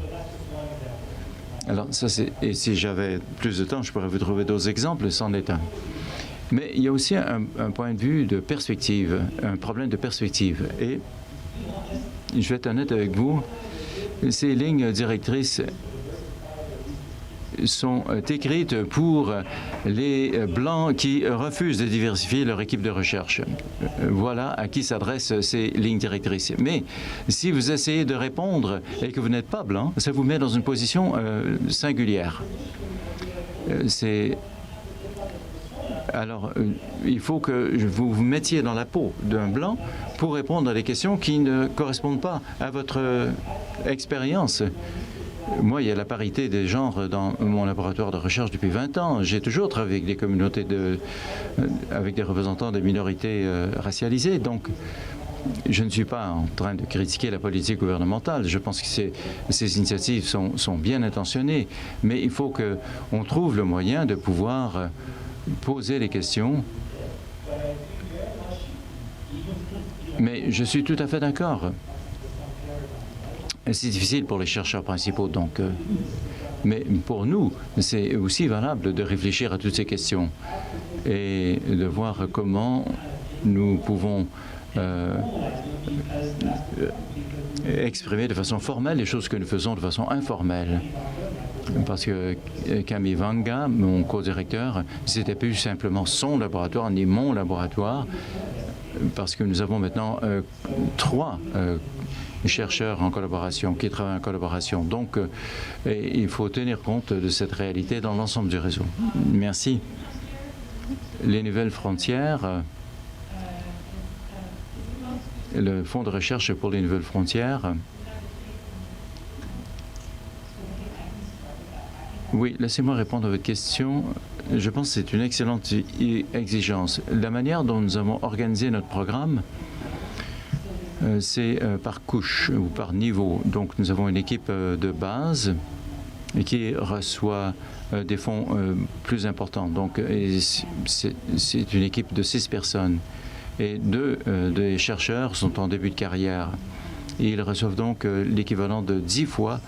Alors, ça c'est... Et si j'avais plus de temps, je pourrais vous trouver d'autres exemples, c'en est un. Mais il y a aussi un point de vue de perspective, un problème de perspective. Et je vais être honnête avec vous, ces lignes directrices sont écrites pour les Blancs qui refusent de diversifier leur équipe de recherche. Voilà à qui s'adressent ces lignes directrices. Mais si vous essayez de répondre et que vous n'êtes pas Blanc, ça vous met dans une position singulière. Alors, il faut que vous vous mettiez dans la peau d'un Blanc pour répondre à des questions qui ne correspondent pas à votre expérience. Moi, il y a la parité des genres dans mon laboratoire de recherche depuis 20 ans. J'ai toujours travaillé avec des communautés, avec des représentants des minorités racialisées. Donc, je ne suis pas en train de critiquer la politique gouvernementale. Je pense que ces initiatives sont bien intentionnées. Mais il faut qu'on trouve le moyen de pouvoir poser les questions. Mais je suis tout à fait d'accord. C'est difficile pour les chercheurs principaux, donc. Mais pour nous, c'est aussi valable de réfléchir à toutes ces questions et de voir comment nous pouvons exprimer de façon formelle les choses que nous faisons de façon informelle. Parce que Camille Vanga, mon co-directeur, c'était plus simplement son laboratoire ni mon laboratoire, parce que nous avons maintenant 3 chercheurs en collaboration, qui travaillent en collaboration. Donc, il faut tenir compte de cette réalité dans l'ensemble du réseau. Merci. Les nouvelles frontières, le Fonds de recherche pour les nouvelles frontières. Oui, laissez-moi répondre à votre question. Je pense que c'est une excellente exigence. La manière dont nous avons organisé notre programme, c'est par couche ou par niveau. Donc, nous avons une équipe de base qui reçoit des fonds plus importants. Donc, c'est une équipe de 6 personnes. Et 2 des chercheurs sont en début de carrière. Et ils reçoivent donc l'équivalent de 10 fois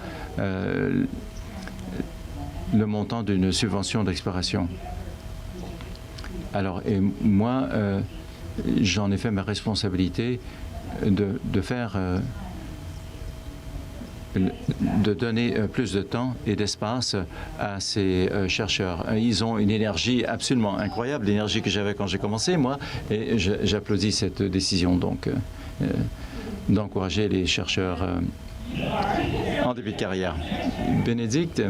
le montant d'une subvention d'exploration. Alors, et moi, j'en ai fait ma responsabilité de faire, de donner plus de temps et d'espace à ces chercheurs. Ils ont une énergie absolument incroyable, l'énergie que j'avais quand j'ai commencé, moi, et j'applaudis cette décision, donc, d'encourager les chercheurs en début de carrière. Bénédicte,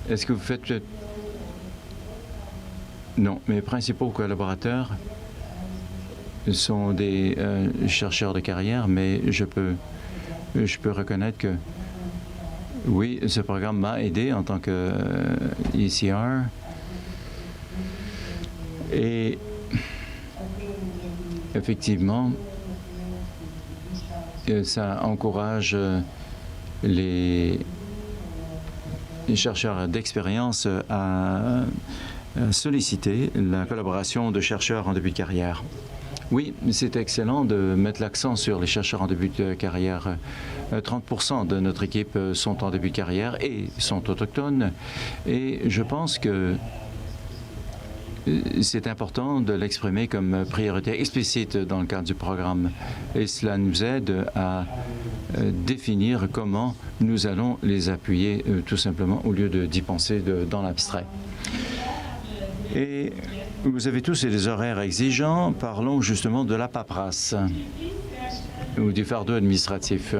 est-ce que vous faites... Non, mes principaux collaborateurs sont des chercheurs de carrière, mais je peux reconnaître que, oui, ce programme m'a aidé en tant que ECR. Et effectivement, ça encourage les chercheurs d'expérience à solliciter la collaboration de chercheurs en début de carrière. Oui, c'est excellent de mettre l'accent sur les chercheurs en début de carrière. 30% de notre équipe sont en début de carrière et sont autochtones. Et je pense que c'est important de l'exprimer comme priorité explicite dans le cadre du programme. Et cela nous aide à définir comment nous allons les appuyer tout simplement au lieu d'y penser dans l'abstrait. Et vous avez tous des horaires exigeants. Parlons justement de la paperasse ou du fardeau administratif.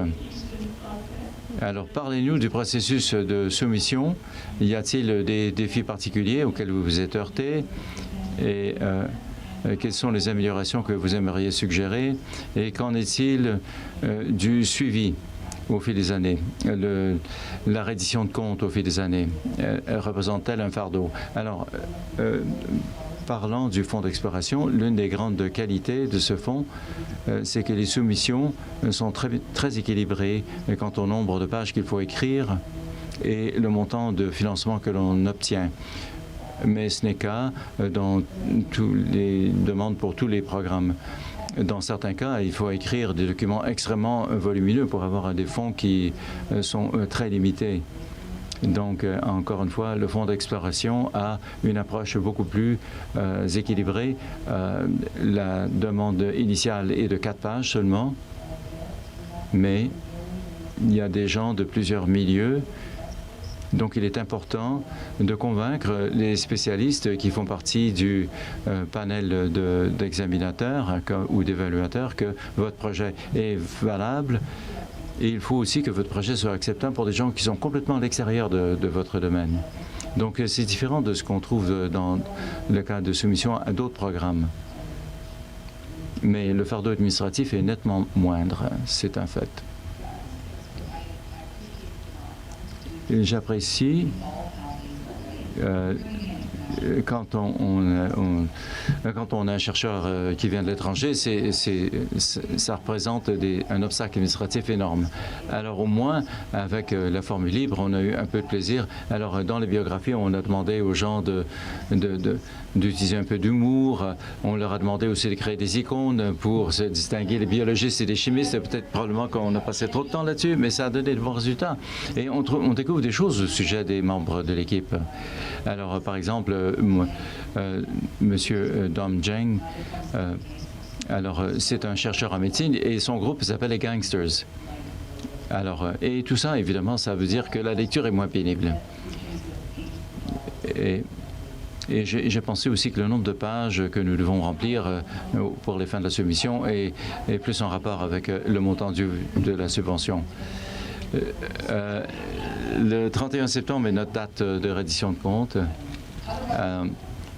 Alors, parlez-nous du processus de soumission. Y a-t-il des défis particuliers auxquels vous vous êtes heurtés? Et quelles sont les améliorations que vous aimeriez suggérer? Et qu'en est-il du suivi au fil des années? La reddition de comptes au fil des années, représente-t-elle un fardeau? Alors, parlant du fonds d'exploration, l'une des grandes qualités de ce fonds, c'est que les soumissions sont très équilibrées quant au nombre de pages qu'il faut écrire et le montant de financement que l'on obtient. Mais ce n'est qu'à dans toutes les demandes pour tous les programmes. Dans certains cas, il faut écrire des documents extrêmement volumineux pour avoir des fonds qui sont très limités. Donc, encore une fois, le fonds d'exploration a une approche beaucoup plus équilibrée. La demande initiale est de 4 pages seulement, mais il y a des gens de plusieurs milieux. Donc, il est important de convaincre les spécialistes qui font partie du panel d'examinateurs ou d'évaluateurs que votre projet est valable. Et il faut aussi que votre projet soit acceptable pour des gens qui sont complètement à l'extérieur de votre domaine. Donc, c'est différent de ce qu'on trouve dans le cas de soumission à d'autres programmes. Mais le fardeau administratif est nettement moindre, c'est un fait. J'apprécie quand on a un chercheur qui vient de l'étranger, ça représente un obstacle administratif énorme. Alors au moins, avec la formule libre, on a eu un peu de plaisir. Alors dans les biographies, on a demandé aux gens d'utiliser un peu d'humour. On leur a demandé aussi de créer des icônes pour se distinguer les biologistes et les chimistes. Peut-être probablement qu'on a passé trop de temps là-dessus, mais ça a donné de bons résultats. Et on découvre des choses au sujet des membres de l'équipe. Alors par exemple, Monsieur Dom Jeng, c'est un chercheur en médecine et son groupe s'appelle les Gangsters. Alors, et tout ça, évidemment, ça veut dire que la lecture est moins pénible. Et j'ai pensé aussi que le nombre de pages que nous devons remplir pour les fins de la soumission est plus en rapport avec le montant de la subvention. Le 31 septembre est notre date de reddition de compte.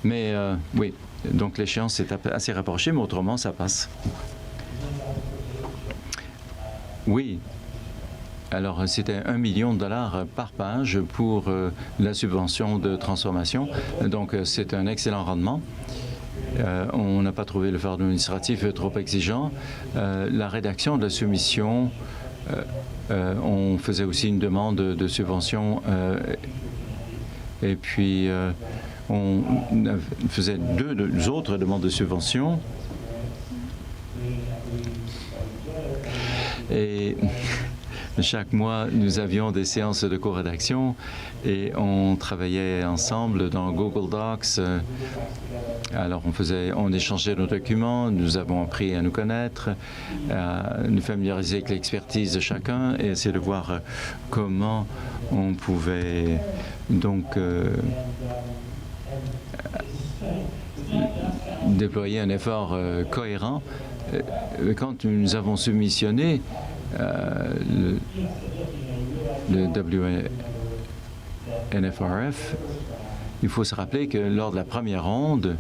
Oui, donc l'échéance est assez rapprochée, mais autrement, ça passe. Oui. Alors, c'était $1 million par page pour la subvention de transformation. Donc, c'est un excellent rendement. On n'a pas trouvé le fardeau administratif trop exigeant. La rédaction de la soumission, on faisait aussi une demande de subvention et puis on faisait deux autres demandes de subvention. Et chaque mois, nous avions des séances de co-rédaction et on travaillait ensemble dans Google Docs. Alors, on échangeait nos documents, nous avons appris à nous connaître, à nous familiariser avec l'expertise de chacun et essayer de voir comment on pouvait donc déployer un effort cohérent. Quand nous avons soumissionné le WNFRF, il faut se rappeler que lors de la première ronde,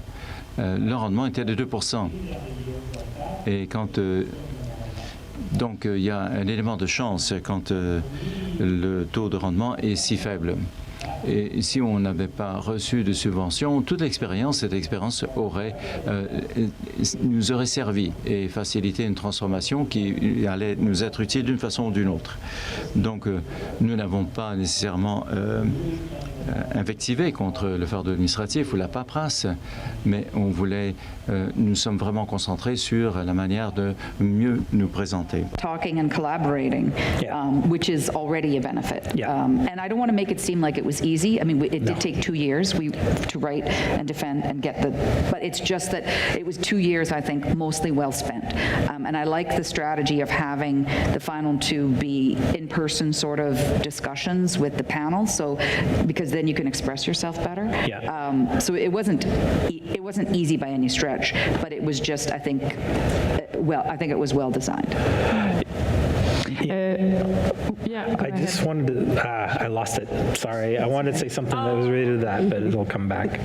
le rendement était de 2%. Et quand donc il y a un élément de chance quand le taux de rendement est si faible. Et si on n'avait pas reçu de subvention, toute cette expérience nous aurait servi et facilité une transformation qui allait nous être utile d'une façon ou d'une autre. Donc, nous n'avons pas nécessairement invectivé contre le fardeau administratif ou la paperasse, mais nous sommes vraiment concentrés sur la manière de mieux nous présenter. Talking and collaborating, which is already a benefit. And I don't want to make it seem like it was easy. I mean, it did take 2 years to write and defend and get but it's just that it was 2 years, I think, mostly well spent. And I like the strategy of having the final 2 be in-person sort of discussions with the panel, because then you can express yourself better. So it wasn't easy by any stretch, but it was just, I think it was well designed. I just wanted to, I lost it. Sorry. I wanted to say something that was related to that, but it'll come back.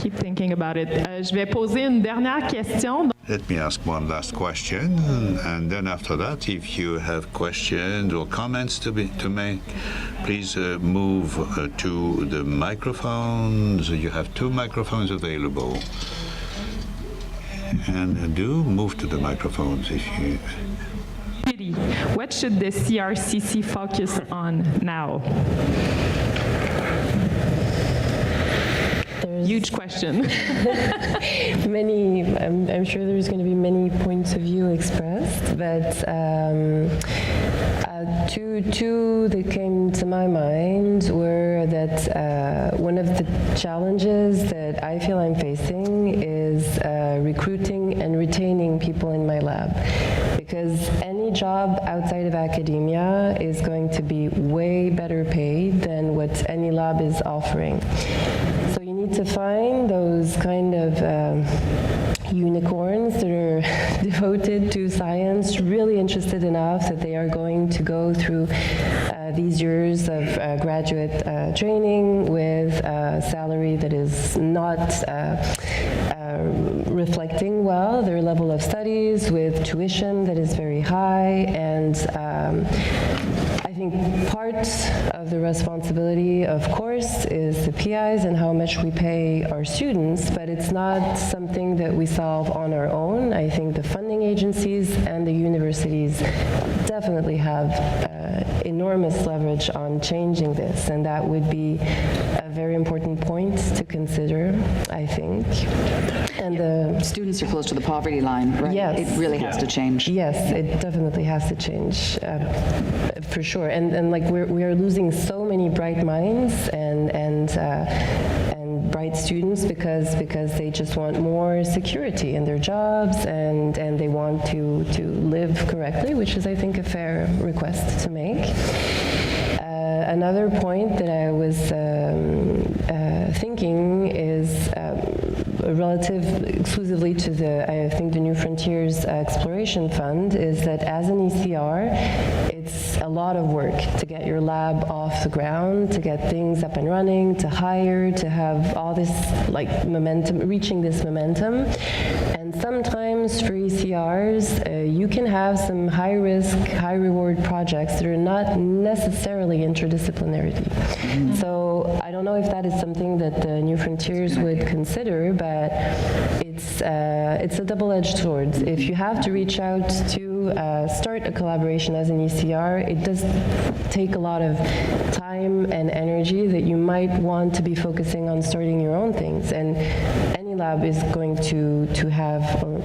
Keep thinking about it. Je vais poser une dernière question. Let me ask one last question, and then after that, if you have questions or comments to make, please move to the microphones. You have 2 microphones available. And do move to the microphones if you... What should the CRCC focus on now? Huge question. I'm sure there's going to be many points of view expressed, but two that came to my mind were that one of the challenges that I feel I'm facing is recruiting and retaining people in my lab, because any job outside of academia is going to be way better paid than what any lab is offering. So you need to find those kind of unicorns that are devoted to science, really interested enough that they are going to go through these years of graduate training with a salary that is not reflecting well their level of studies, with tuition that is very high, and I think part of the responsibility, of course, is the PIs and how much we pay our students, but it's not something that we solve on our own. I think the funding agencies and the universities definitely have enormous leverage on changing this, and that would be a very important point to consider, I think. And the students are close to the poverty line, right? Yes. It really has to change. Yes, it definitely has to change, for sure. And like we are losing so many bright minds and bright students because they just want more security in their jobs and they want to live correctly, which is, I think, a fair request to make. Another point that I was thinking is relative exclusively to I think the New Frontiers Exploration Fund, is that as an ECR, it's a lot of work to get your lab off the ground, to get things up and running, to hire, to have all this like momentum, reaching this momentum. And sometimes for ECRs, you can have some high-risk, high-reward projects that are not necessarily interdisciplinary. So I don't know if that is something that the New Frontiers would consider, but it's a double-edged sword. If you have to reach out to start a collaboration as an ECR, it does take a lot of time and energy that you might want to be focusing on starting your own things. And any lab is going to have, or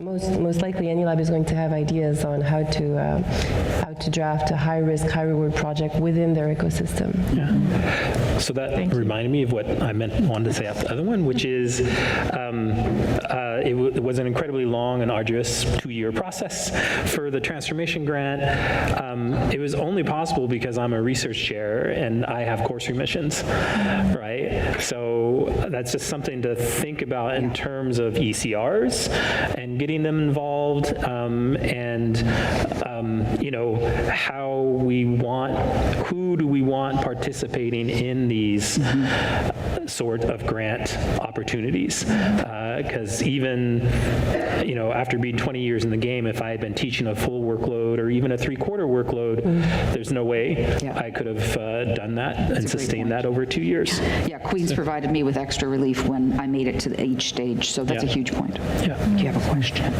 most likely any lab is going to have ideas on how to draft a high-risk, high-reward project within their ecosystem. Yeah. So that reminded me of what I wanted to say after the other one, which is it was an incredibly long and arduous 2-year process for the transformation grant. It was only possible because I'm a research chair and I have course remissions, right? So so that's just something to think about in terms of ECRs and getting them involved, and who do we want participating in these sort of grant opportunities? Because even, after being 20 years in the game, if I had been teaching a full workload or even a three-quarter workload, there's no way I could have done that and sustained that over 2 years. Yeah, Queens provided me with extra relief when I made it to each stage, so that's a huge point. Yeah. Do you have a question?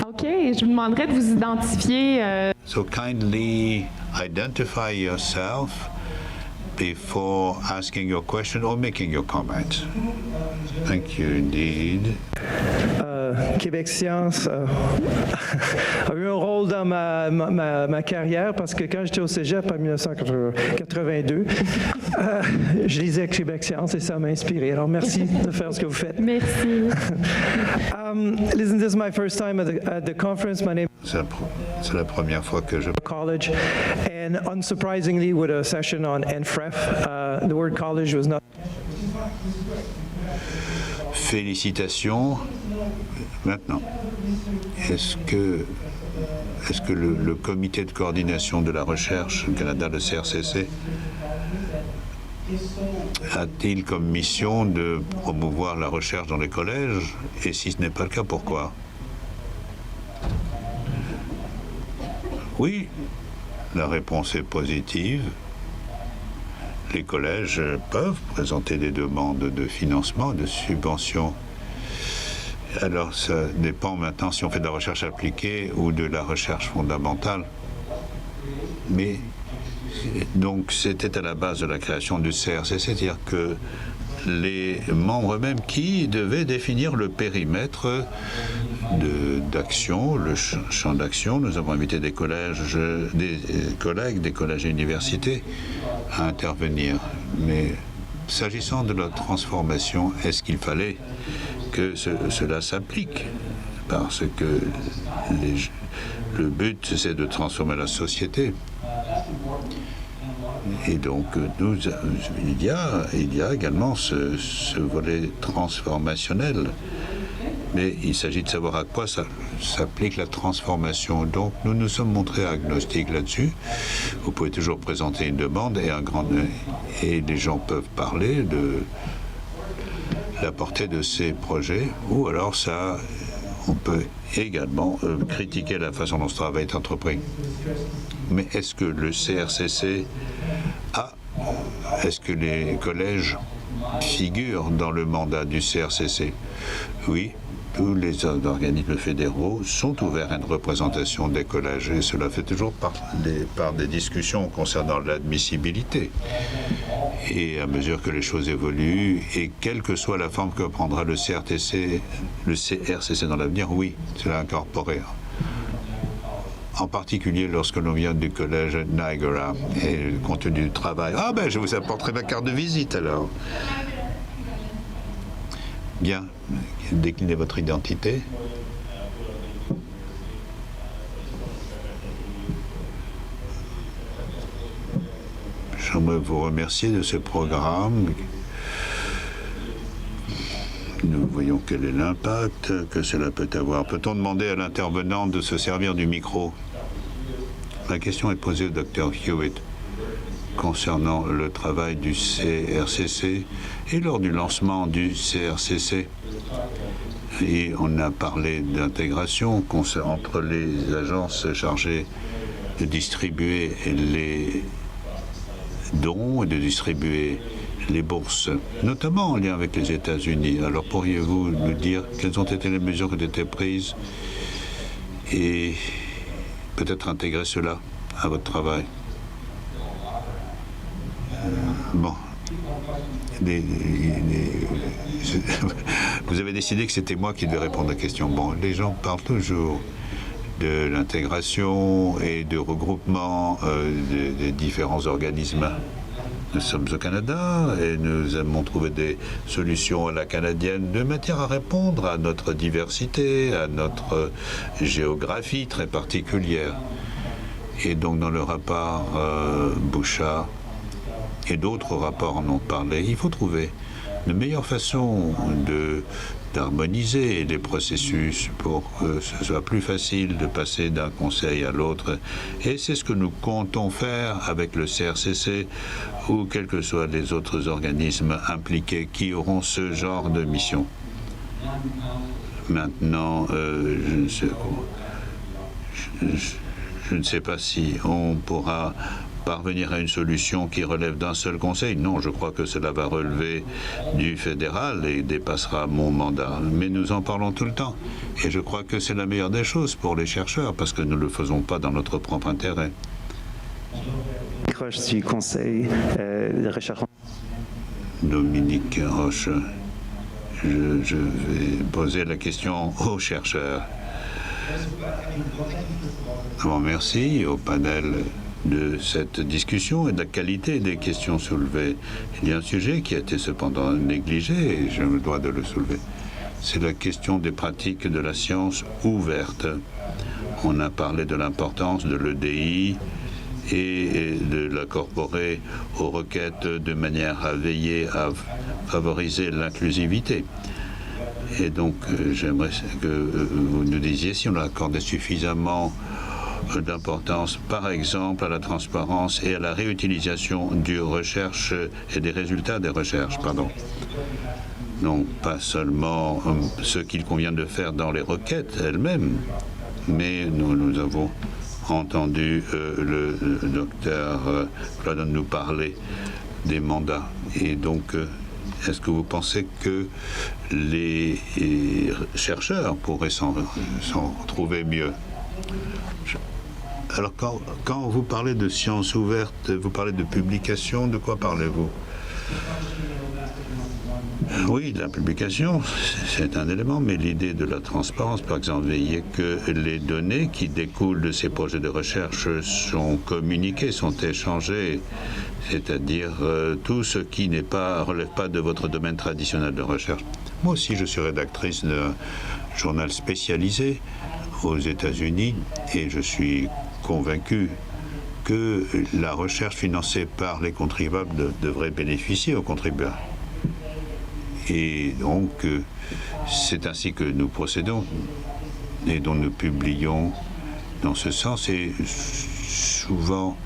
OK, je vous demanderais de vous identifier. So kindly identify yourself before asking your question or making your comment. Thank you indeed. Québec Science a eu un rôle dans ma carrière parce que quand j'étais au cégep en 1982, je lisais Québec Science et ça m'a inspiré. Alors merci de faire ce que vous faites. Merci. Listen, this is my first time at the conference. My name C'est la première fois que je... College, and unsurprisingly with a session on NFREF, the word college was not... Félicitations. Maintenant, est-ce que le comité de coordination de la recherche au Canada, le CRCC, a-t-il comme mission de promouvoir la recherche dans les collèges? Et si ce n'est pas le cas, pourquoi? Oui, la réponse est positive. Les collèges peuvent présenter des demandes de financement, de subventions. Alors, ça dépend maintenant si on fait de la recherche appliquée ou de la recherche fondamentale. Mais, donc, c'était à la base de la création du CRC, c'est-à-dire que les membres eux-mêmes qui devaient définir le périmètre d'action, le champ d'action. Nous avons invité des collèges, des collègues, des collèges et universités à intervenir. Mais s'agissant de la transformation, est-ce qu'il fallait que cela s'applique? Parce que le but, c'est de transformer la société. Et donc, il y a également ce volet transformationnel. Mais il s'agit de savoir à quoi s'applique la transformation. Donc, nous nous sommes montrés agnostiques là-dessus. Vous pouvez toujours présenter une demande et les gens peuvent parler de la portée de ces projets, ou alors on peut également critiquer la façon dont ce travail est entrepris. Mais est-ce que le CRCC est-ce que les collèges figurent dans le mandat du CRCC? Oui, tous les organismes fédéraux sont ouverts à une représentation des collèges, et cela fait toujours par des discussions concernant l'admissibilité. Et à mesure que les choses évoluent, et quelle que soit la forme que prendra le CRCC dans l'avenir, oui, cela incorporé. En particulier lorsque l'on vient du collège Niagara et compte tenu du travail. Ah ben, je vous apporterai ma carte de visite alors. Bien, déclinez votre identité. J'aimerais vous remercier de ce programme. Nous voyons quel est l'impact que cela peut avoir. Peut-on demander à l'intervenant de se servir du micro? La question est posée au Dr Hewitt concernant le travail du CRCC et lors du lancement du CRCC. Et on a parlé d'intégration entre les agences chargées de distribuer les dons et de distribuer les bourses, notamment en lien avec les États-Unis. Alors pourriez-vous nous dire quelles ont été les mesures qui ont été prises et peut-être intégrer cela à votre travail? Bon. Vous avez décidé que c'était moi qui devais répondre à la question. Bon, les gens parlent toujours de l'intégration et de regroupement des différents organismes. Nous sommes au Canada et nous aimons trouver des solutions à la canadienne de matière à répondre à notre diversité, à notre géographie très particulière. Et donc dans le rapport Bouchard et d'autres rapports en ont parlé, il faut trouver La meilleure façon d'harmoniser les processus pour que ce soit plus facile de passer d'un conseil à l'autre. Et c'est ce que nous comptons faire avec le CRCC ou quels que soient les autres organismes impliqués qui auront ce genre de mission. Maintenant, je ne sais pas si on pourra parvenir à une solution qui relève d'un seul conseil. Non, je crois que cela va relever du fédéral et dépassera mon mandat. Mais nous en parlons tout le temps. Et je crois que c'est la meilleure des choses pour les chercheurs, parce que nous ne le faisons pas dans notre propre intérêt. Roche du Conseil de recherche. Dominique Roche, je vais poser la question aux chercheurs. Bon, merci au panel de cette discussion et de la qualité des questions soulevées. Il y a un sujet qui a été cependant négligé et je me dois de le soulever. C'est la question des pratiques de la science ouverte. On a parlé de l'importance de l'EDI et de l'incorporer aux requêtes de manière à veiller à favoriser l'inclusivité. Et donc, j'aimerais que vous nous disiez si on accordait suffisamment d'importance, par exemple, à la transparence et à la réutilisation du recherche et des résultats des recherches, Donc, pas seulement ce qu'il convient de faire dans les requêtes elles-mêmes, mais nous avons entendu le docteur Fladon nous parler des mandats. Et donc, est-ce que vous pensez que les chercheurs pourraient s'en trouver mieux? Alors, quand vous parlez de science ouverte, vous parlez de publication, de quoi parlez-vous? Oui, la publication, c'est un élément, mais l'idée de la transparence, par exemple, veiller que les données qui découlent de ces projets de recherche sont communiquées, sont échangées, c'est-à-dire tout ce qui relève pas de votre domaine traditionnel de recherche. Moi aussi, je suis rédactrice d'un journal spécialisé aux États-Unis et je suis convaincu que la recherche financée par les contribuables devrait bénéficier aux contribuables. Et donc, c'est ainsi que nous procédons et dont nous publions dans ce sens. Et souvent,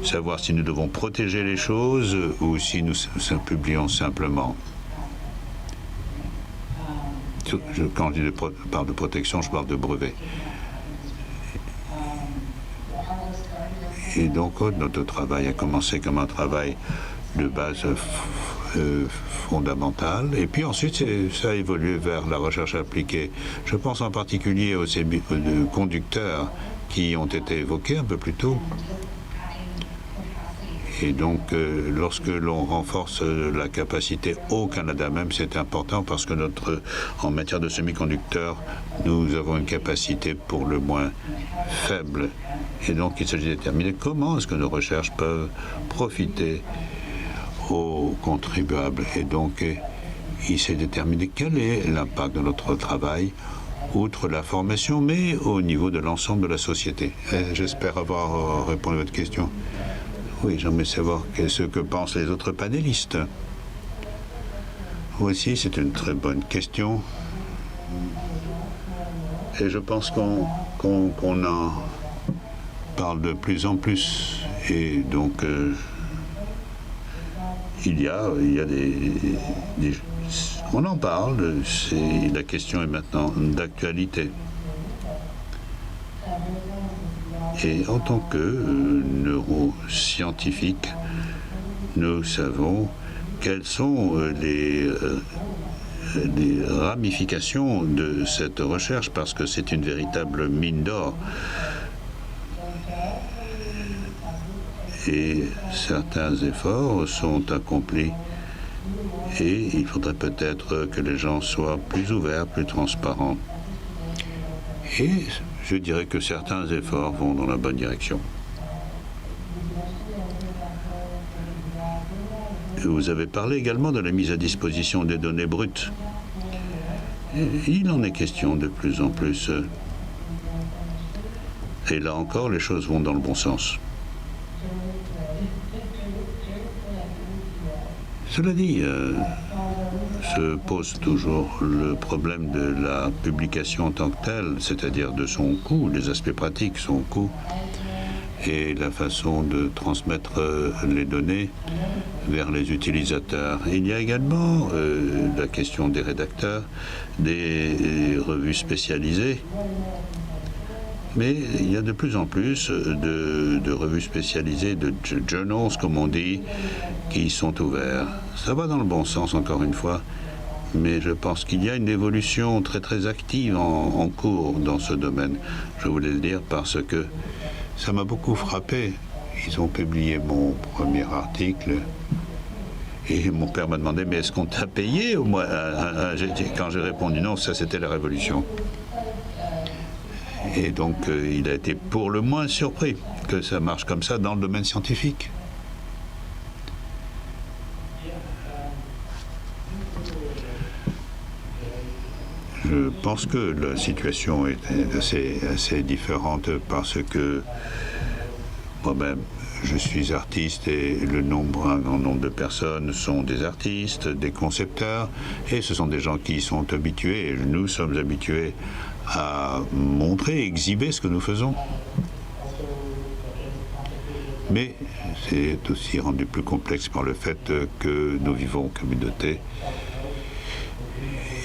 savoir si nous devons protéger les choses ou si nous publions simplement. Quand je parle de protection, je parle de brevet. Et donc, notre travail a commencé comme un travail de base fondamentale. Et puis ensuite, ça a évolué vers la recherche appliquée. Je pense en particulier aux conducteurs qui ont été évoqués un peu plus tôt. Et donc, lorsque l'on renforce la capacité au Canada même, c'est important parce que en matière de semi-conducteurs, nous avons une capacité pour le moins faible. Et donc, il s'agit de déterminer comment est-ce que nos recherches peuvent profiter aux contribuables. Et donc, il s'est déterminé quel est l'impact de notre travail, outre la formation, mais au niveau de l'ensemble de la société. J'espère avoir répondu à votre question. Oui, j'aimerais savoir ce que pensent les autres panélistes. Aussi, c'est une très bonne question. Et je pense qu'on en parle de plus en plus. Et donc, il y a des... On en parle, la question est maintenant d'actualité. Et en tant que neuroscientifiques, nous savons quelles sont les ramifications de cette recherche, parce que c'est une véritable mine d'or. Et certains efforts sont accomplis. Et il faudrait peut-être que les gens soient plus ouverts, plus transparents. Et je dirais que certains efforts vont dans la bonne direction. Vous avez parlé également de la mise à disposition des données brutes. Il en est question de plus en plus. Et là encore, les choses vont dans le bon sens. Cela dit, se pose toujours le problème de la publication en tant que telle, c'est-à-dire de son coût, les aspects pratiques, son coût, et la façon de transmettre les données vers les utilisateurs. Il y a également la question des rédacteurs, des revues spécialisées, mais il y a de plus en plus de revues spécialisées, de journals, comme on dit, qui sont ouverts. Ça va dans le bon sens, encore une fois, mais je pense qu'il y a une évolution très très active en cours dans ce domaine. Je voulais le dire parce que ça m'a beaucoup frappé. Ils ont publié mon premier article et mon père m'a demandé « Mais est-ce qu'on t'a payé ?» Quand j'ai répondu non, ça c'était la révolution. Et donc il a été pour le moins surpris que ça marche comme ça dans le domaine scientifique. Je pense que la situation est assez différente parce que moi-même, je suis artiste et un grand nombre de personnes sont des artistes, des concepteurs, et ce sont des gens qui sont habitués, et nous sommes habitués à montrer, exhiber ce que nous faisons. Mais c'est aussi rendu plus complexe par le fait que nous vivons en communauté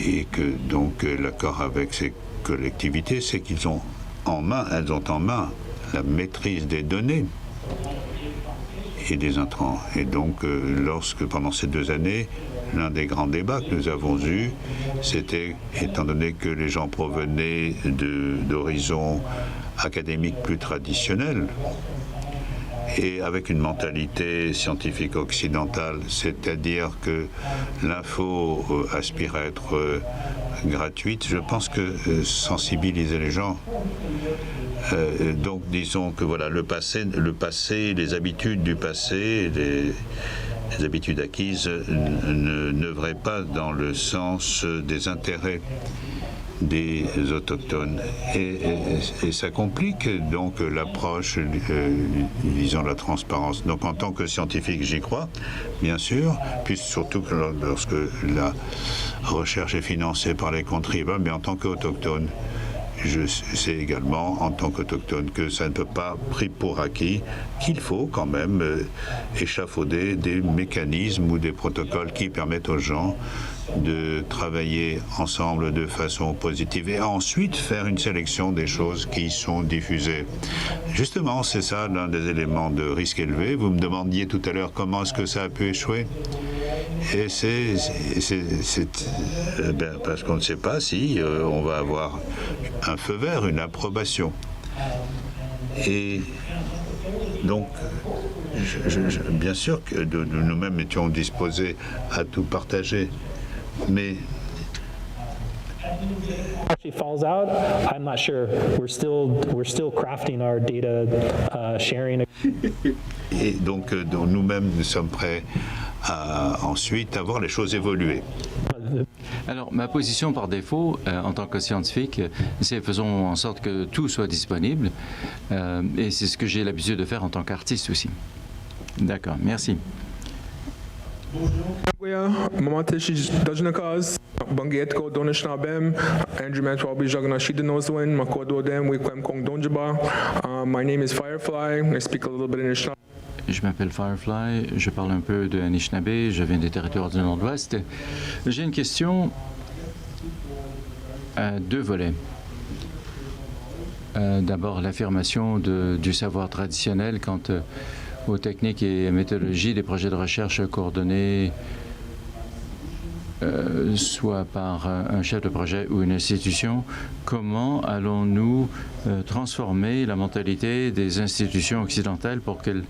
et que donc l'accord avec ces collectivités, c'est elles ont en main la maîtrise des données et des intrants. Et donc, lorsque pendant ces 2 années, l'un des grands débats que nous avons eus, c'était, étant donné que les gens provenaient d'horizons académiques plus traditionnels, et avec une mentalité scientifique occidentale, c'est-à-dire que l'info aspire à être gratuite, je pense que sensibiliser les gens, donc disons que voilà, le passé, les habitudes du passé, les habitudes acquises n'œuvraient pas dans le sens des intérêts des autochtones. Et ça complique donc l'approche, disons, la transparence. Donc en tant que scientifique, j'y crois, bien sûr, puis surtout que lorsque la recherche est financée par les contribuables, mais en tant qu'autochtone, je sais également, en tant qu'autochtone, que ça ne peut pas pris pour acquis, qu'il faut quand même échafauder des mécanismes ou des protocoles qui permettent aux gens de travailler ensemble de façon positive et ensuite faire une sélection des choses qui sont diffusées. Justement, c'est ça l'un des éléments de risque élevé. Vous me demandiez tout à l'heure comment est-ce que ça a pu échouer. Et c'est parce qu'on ne sait pas si on va avoir un feu vert, une approbation. Et donc, bien sûr que nous-mêmes étions disposés à tout partager, mais actually falls out, I'm not sure. We're still crafting our data sharing. Et donc nous-mêmes, nous sommes prêts à ensuite avoir les choses évoluer. Alors, ma position par défaut, en tant que scientifique, c'est faisons en sorte que tout soit disponible. Et c'est ce que j'ai l'habitude de faire en tant qu'artiste aussi. D'accord, merci. My name is Firefly. I speak a little bit in Anishinaabe. Je m'appelle Firefly, je parle un peu de Anishinaabe, je viens des territoires du Nord-Ouest. J'ai une question à 2 volets. D'abord, l'affirmation du savoir traditionnel quant aux techniques et méthodologies des projets de recherche coordonnés soit par un chef de projet ou une institution. Comment allons-nous transformer la mentalité des institutions occidentales pour qu'elles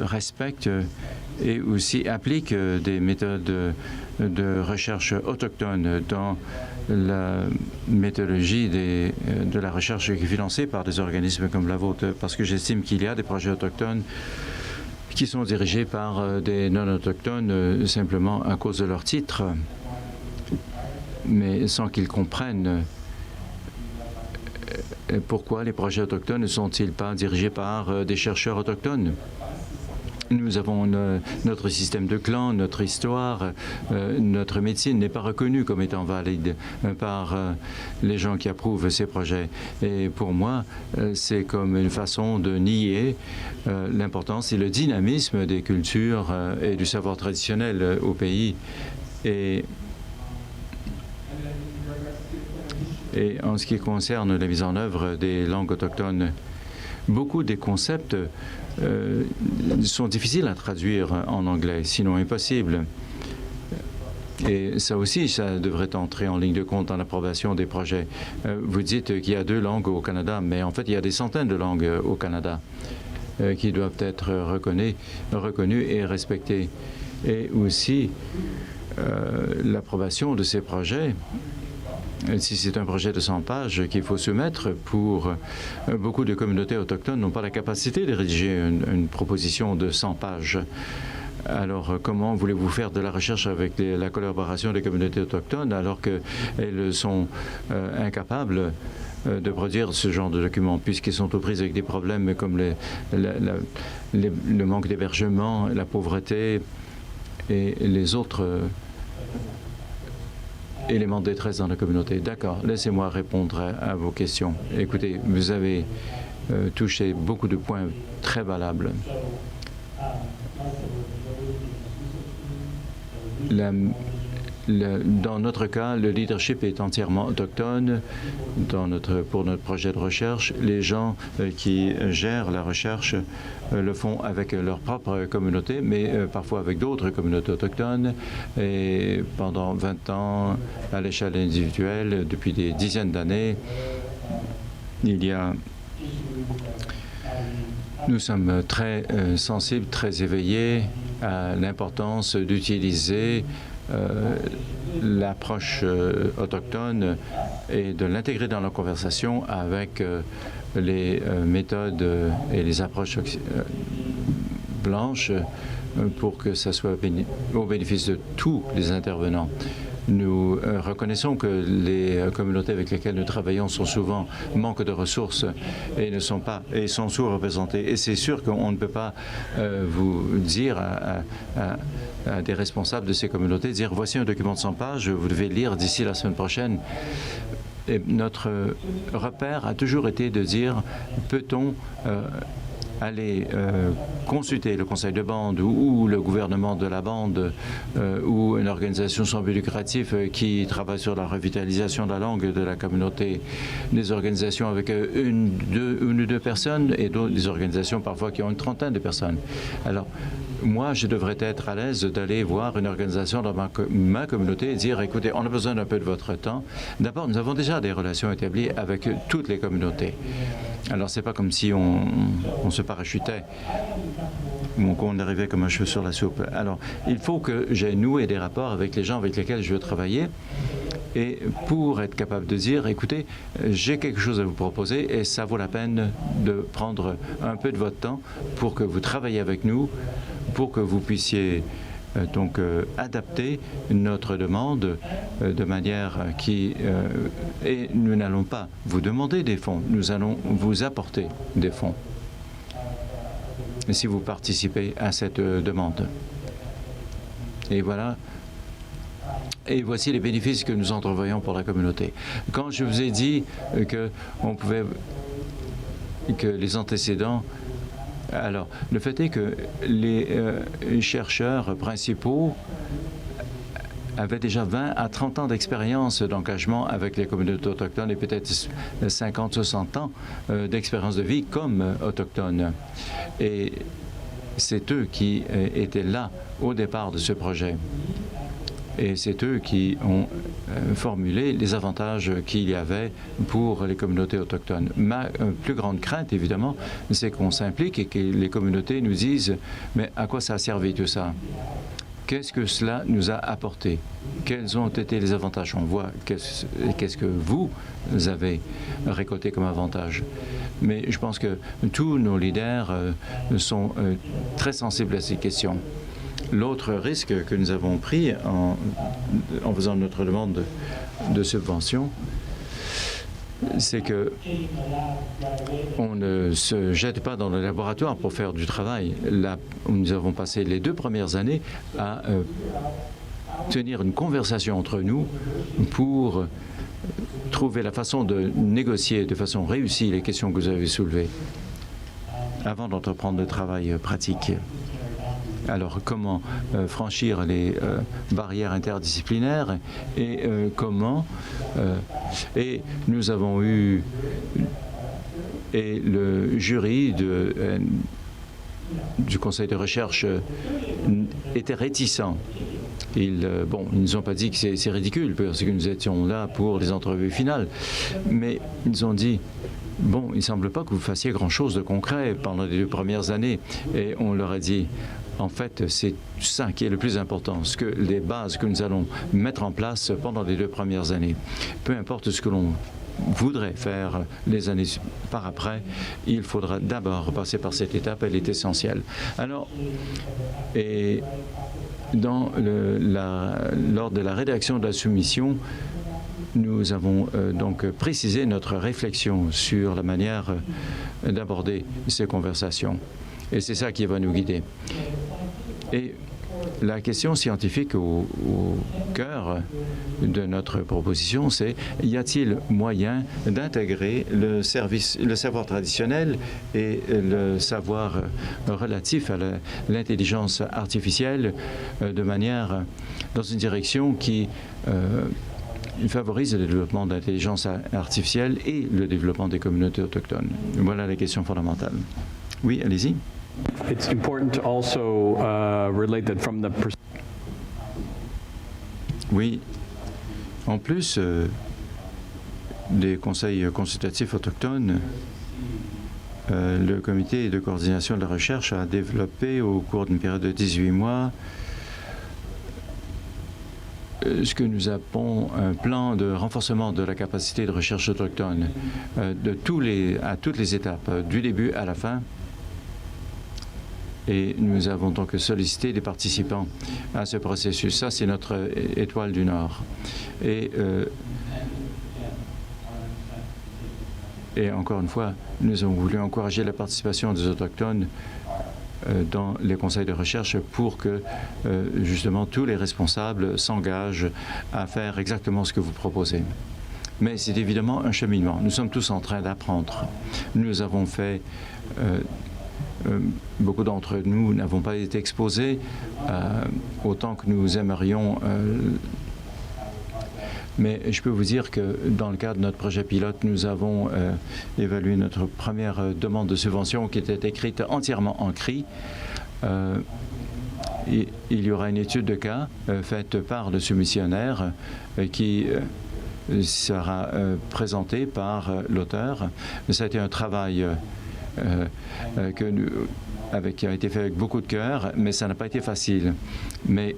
respectent et aussi appliquent des méthodes de recherche autochtones dans la méthodologie de la recherche qui est financée par des organismes comme la vôtre? Parce que j'estime qu'il y a des projets autochtones qui sont dirigés par des non-autochtones simplement à cause de leur titre, mais sans qu'ils comprennent pourquoi les projets autochtones ne sont-ils pas dirigés par des chercheurs autochtones. Nous avons notre système de clans, notre histoire, notre médecine n'est pas reconnue comme étant valide par les gens qui approuvent ces projets. Et pour moi, c'est comme une façon de nier l'importance et le dynamisme des cultures et du savoir traditionnel au pays. Et en ce qui concerne la mise en œuvre des langues autochtones, beaucoup des concepts sont difficiles à traduire en anglais, sinon impossibles. Et ça aussi, ça devrait entrer en ligne de compte dans l'approbation des projets. Vous dites qu'il y a 2 langues au Canada, mais en fait, il y a des centaines de langues au Canada qui doivent être reconnues et respectées. Et aussi, l'approbation de ces projets, si c'est un projet de 100 pages qu'il faut soumettre, pour beaucoup de communautés autochtones n'ont pas la capacité de rédiger une proposition de 100 pages. Alors, comment voulez-vous faire de la recherche avec la collaboration des communautés autochtones alors qu'elles sont incapables de produire ce genre de documents, puisqu'ils sont aux prises avec des problèmes comme le manque d'hébergement, la pauvreté et les autres éléments de détresse dans la communauté. D'accord, laissez-moi répondre à vos questions. Écoutez, vous avez touché beaucoup de points très valables. Dans notre cas, le leadership est entièrement autochtone. Pour notre projet de recherche, les gens qui gèrent la recherche le font avec leur propre communauté, mais parfois avec d'autres communautés autochtones. Et pendant 20 ans, à l'échelle individuelle, depuis des dizaines d'années, nous sommes très sensibles, très éveillés à l'importance d'utiliser l'approche autochtone et de l'intégrer dans la conversation avec les méthodes et les approches blanches pour que ça soit au bénéfice de tous les intervenants. Nous reconnaissons que les communautés avec lesquelles nous travaillons sont souvent manquent de ressources et sont sous-représentées. Et c'est sûr qu'on ne peut pas vous dire à des responsables de ces communautés, dire voici un document de 100 pages, vous devez le lire d'ici la semaine prochaine. Et notre repère a toujours été de dire peut-on aller consulter le conseil de bande ou le gouvernement de la bande ou une organisation sans but lucratif qui travaille sur la revitalisation de la langue de la communauté, des organisations avec une ou deux personnes et des organisations parfois qui ont une trentaine de personnes. Alors, moi, je devrais être à l'aise d'aller voir une organisation dans ma communauté et dire, écoutez, on a besoin d'un peu de votre temps. D'abord, nous avons déjà des relations établies avec toutes les communautés. Alors, c'est pas comme si on se parachutait ou qu'on arrivait comme un cheveu sur la soupe. Alors, il faut que j'ai noué des rapports avec les gens avec lesquels je veux travailler. Et pour être capable de dire, écoutez, j'ai quelque chose à vous proposer et ça vaut la peine de prendre un peu de votre temps pour que vous travailliez avec nous, pour que vous puissiez donc adapter notre demande de manière qui... et nous n'allons pas vous demander des fonds, nous allons vous apporter des fonds si vous participez à cette demande. Et voilà. Et voici les bénéfices que nous entrevoyons pour la communauté. Quand je vous ai dit que les antécédents... Alors, le fait est que les chercheurs principaux avaient déjà 20 à 30 ans d'expérience d'engagement avec les communautés autochtones et peut-être 50, 60 ans d'expérience de vie comme autochtones. Et c'est eux qui étaient là au départ de ce projet. Et c'est eux qui ont formulé les avantages qu'il y avait pour les communautés autochtones. Ma plus grande crainte, évidemment, c'est qu'on s'implique et que les communautés nous disent « Mais à quoi ça a servi tout ça? Qu'est-ce que cela nous a apporté? Quels ont été les avantages? On voit qu'est-ce que vous avez récolté comme avantage. » Mais je pense que tous nos leaders sont très sensibles à ces questions. L'autre risque que nous avons pris en faisant notre demande de subvention, c'est que on ne se jette pas dans le laboratoire pour faire du travail. Là, nous avons passé les 2 premières années à tenir une conversation entre nous pour trouver la façon de négocier de façon réussie les questions que vous avez soulevées avant d'entreprendre le travail pratique. Alors, comment franchir les barrières interdisciplinaires et comment... et nous avons eu... Et le jury du conseil de recherche était réticent. Ils nous ont pas dit que c'est ridicule parce que nous étions là pour les entrevues finales, mais ils ont dit bon, il ne semble pas que vous fassiez grand-chose de concret pendant les 2 premières années. Et on leur a dit, en fait, c'est ça qui est le plus important, ce que les bases que nous allons mettre en place pendant les 2 premières années. Peu importe ce que l'on voudrait faire les années par après, il faudra d'abord passer par cette étape, elle est essentielle. Alors, et lors de la rédaction de la soumission, nous avons donc précisé notre réflexion sur la manière d'aborder ces conversations. Et c'est ça qui va nous guider. Et la question scientifique au cœur de notre proposition, c'est y a-t-il moyen d'intégrer le savoir traditionnel et le savoir relatif à l'intelligence artificielle de manière dans une direction qui favorise le développement de l'intelligence artificielle et le développement des communautés autochtones. Voilà la question fondamentale. Oui, allez-y. It's important to also relate that from the Oui. En plus des conseils consultatifs autochtones, le comité de coordination de la recherche a développé au cours d'une période de 18 mois ce que nous appelons un plan de renforcement de la capacité de recherche autochtone à toutes les étapes, du début à la fin. Et nous avons donc sollicité des participants à ce processus. Ça, c'est notre étoile du Nord. Et encore une fois, nous avons voulu encourager la participation des Autochtones dans les conseils de recherche pour que, justement, tous les responsables s'engagent à faire exactement ce que vous proposez. Mais c'est évidemment un cheminement. Nous sommes tous en train d'apprendre. Nous avons fait... beaucoup d'entre nous n'avons pas été exposés autant que nous aimerions. Mais je peux vous dire que dans le cadre de notre projet pilote, nous avons évalué notre première demande de subvention qui était écrite entièrement en CRI. Il y aura une étude de cas faite par le soumissionnaire qui sera présentée par l'auteur. Ça a été un travail qui a été fait avec beaucoup de cœur, mais ça n'a pas été facile. Mais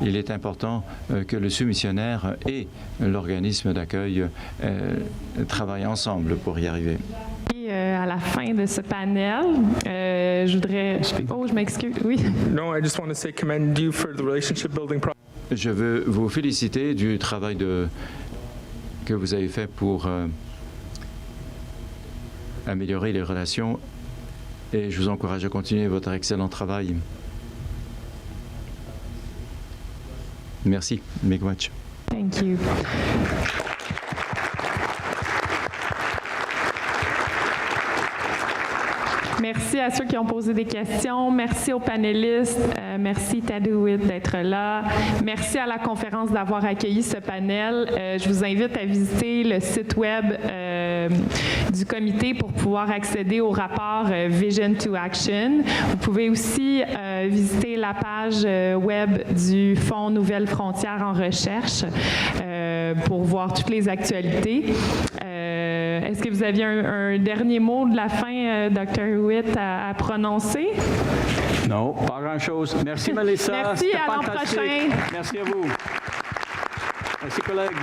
il est important que le soumissionnaire et l'organisme d'accueil travaillent ensemble pour y arriver. Et à la fin de ce panel, je voudrais... Oh, je m'excuse. Oui. No, I just want to say commend you for the relationship building process. Je veux vous féliciter du travail que vous avez fait pour améliorer les relations et je vous encourage à continuer votre excellent travail. Merci. Miigwech. Thank you. Merci à ceux qui ont posé des questions. Merci aux panélistes. Merci Tadu Witt d'être là. Merci à la conférence d'avoir accueilli ce panel. Je vous invite à visiter le site web du comité pour pouvoir accéder au rapport Vision to Action. Vous pouvez aussi visiter la page web du Fonds Nouvelles Frontières en recherche pour voir toutes les actualités. Est-ce que vous aviez un dernier mot de la fin, Dr. Witt, à prononcer? Non, pas grand-chose. Merci, Melissa. Merci, à l'an prochain. Merci à vous. Merci, collègues.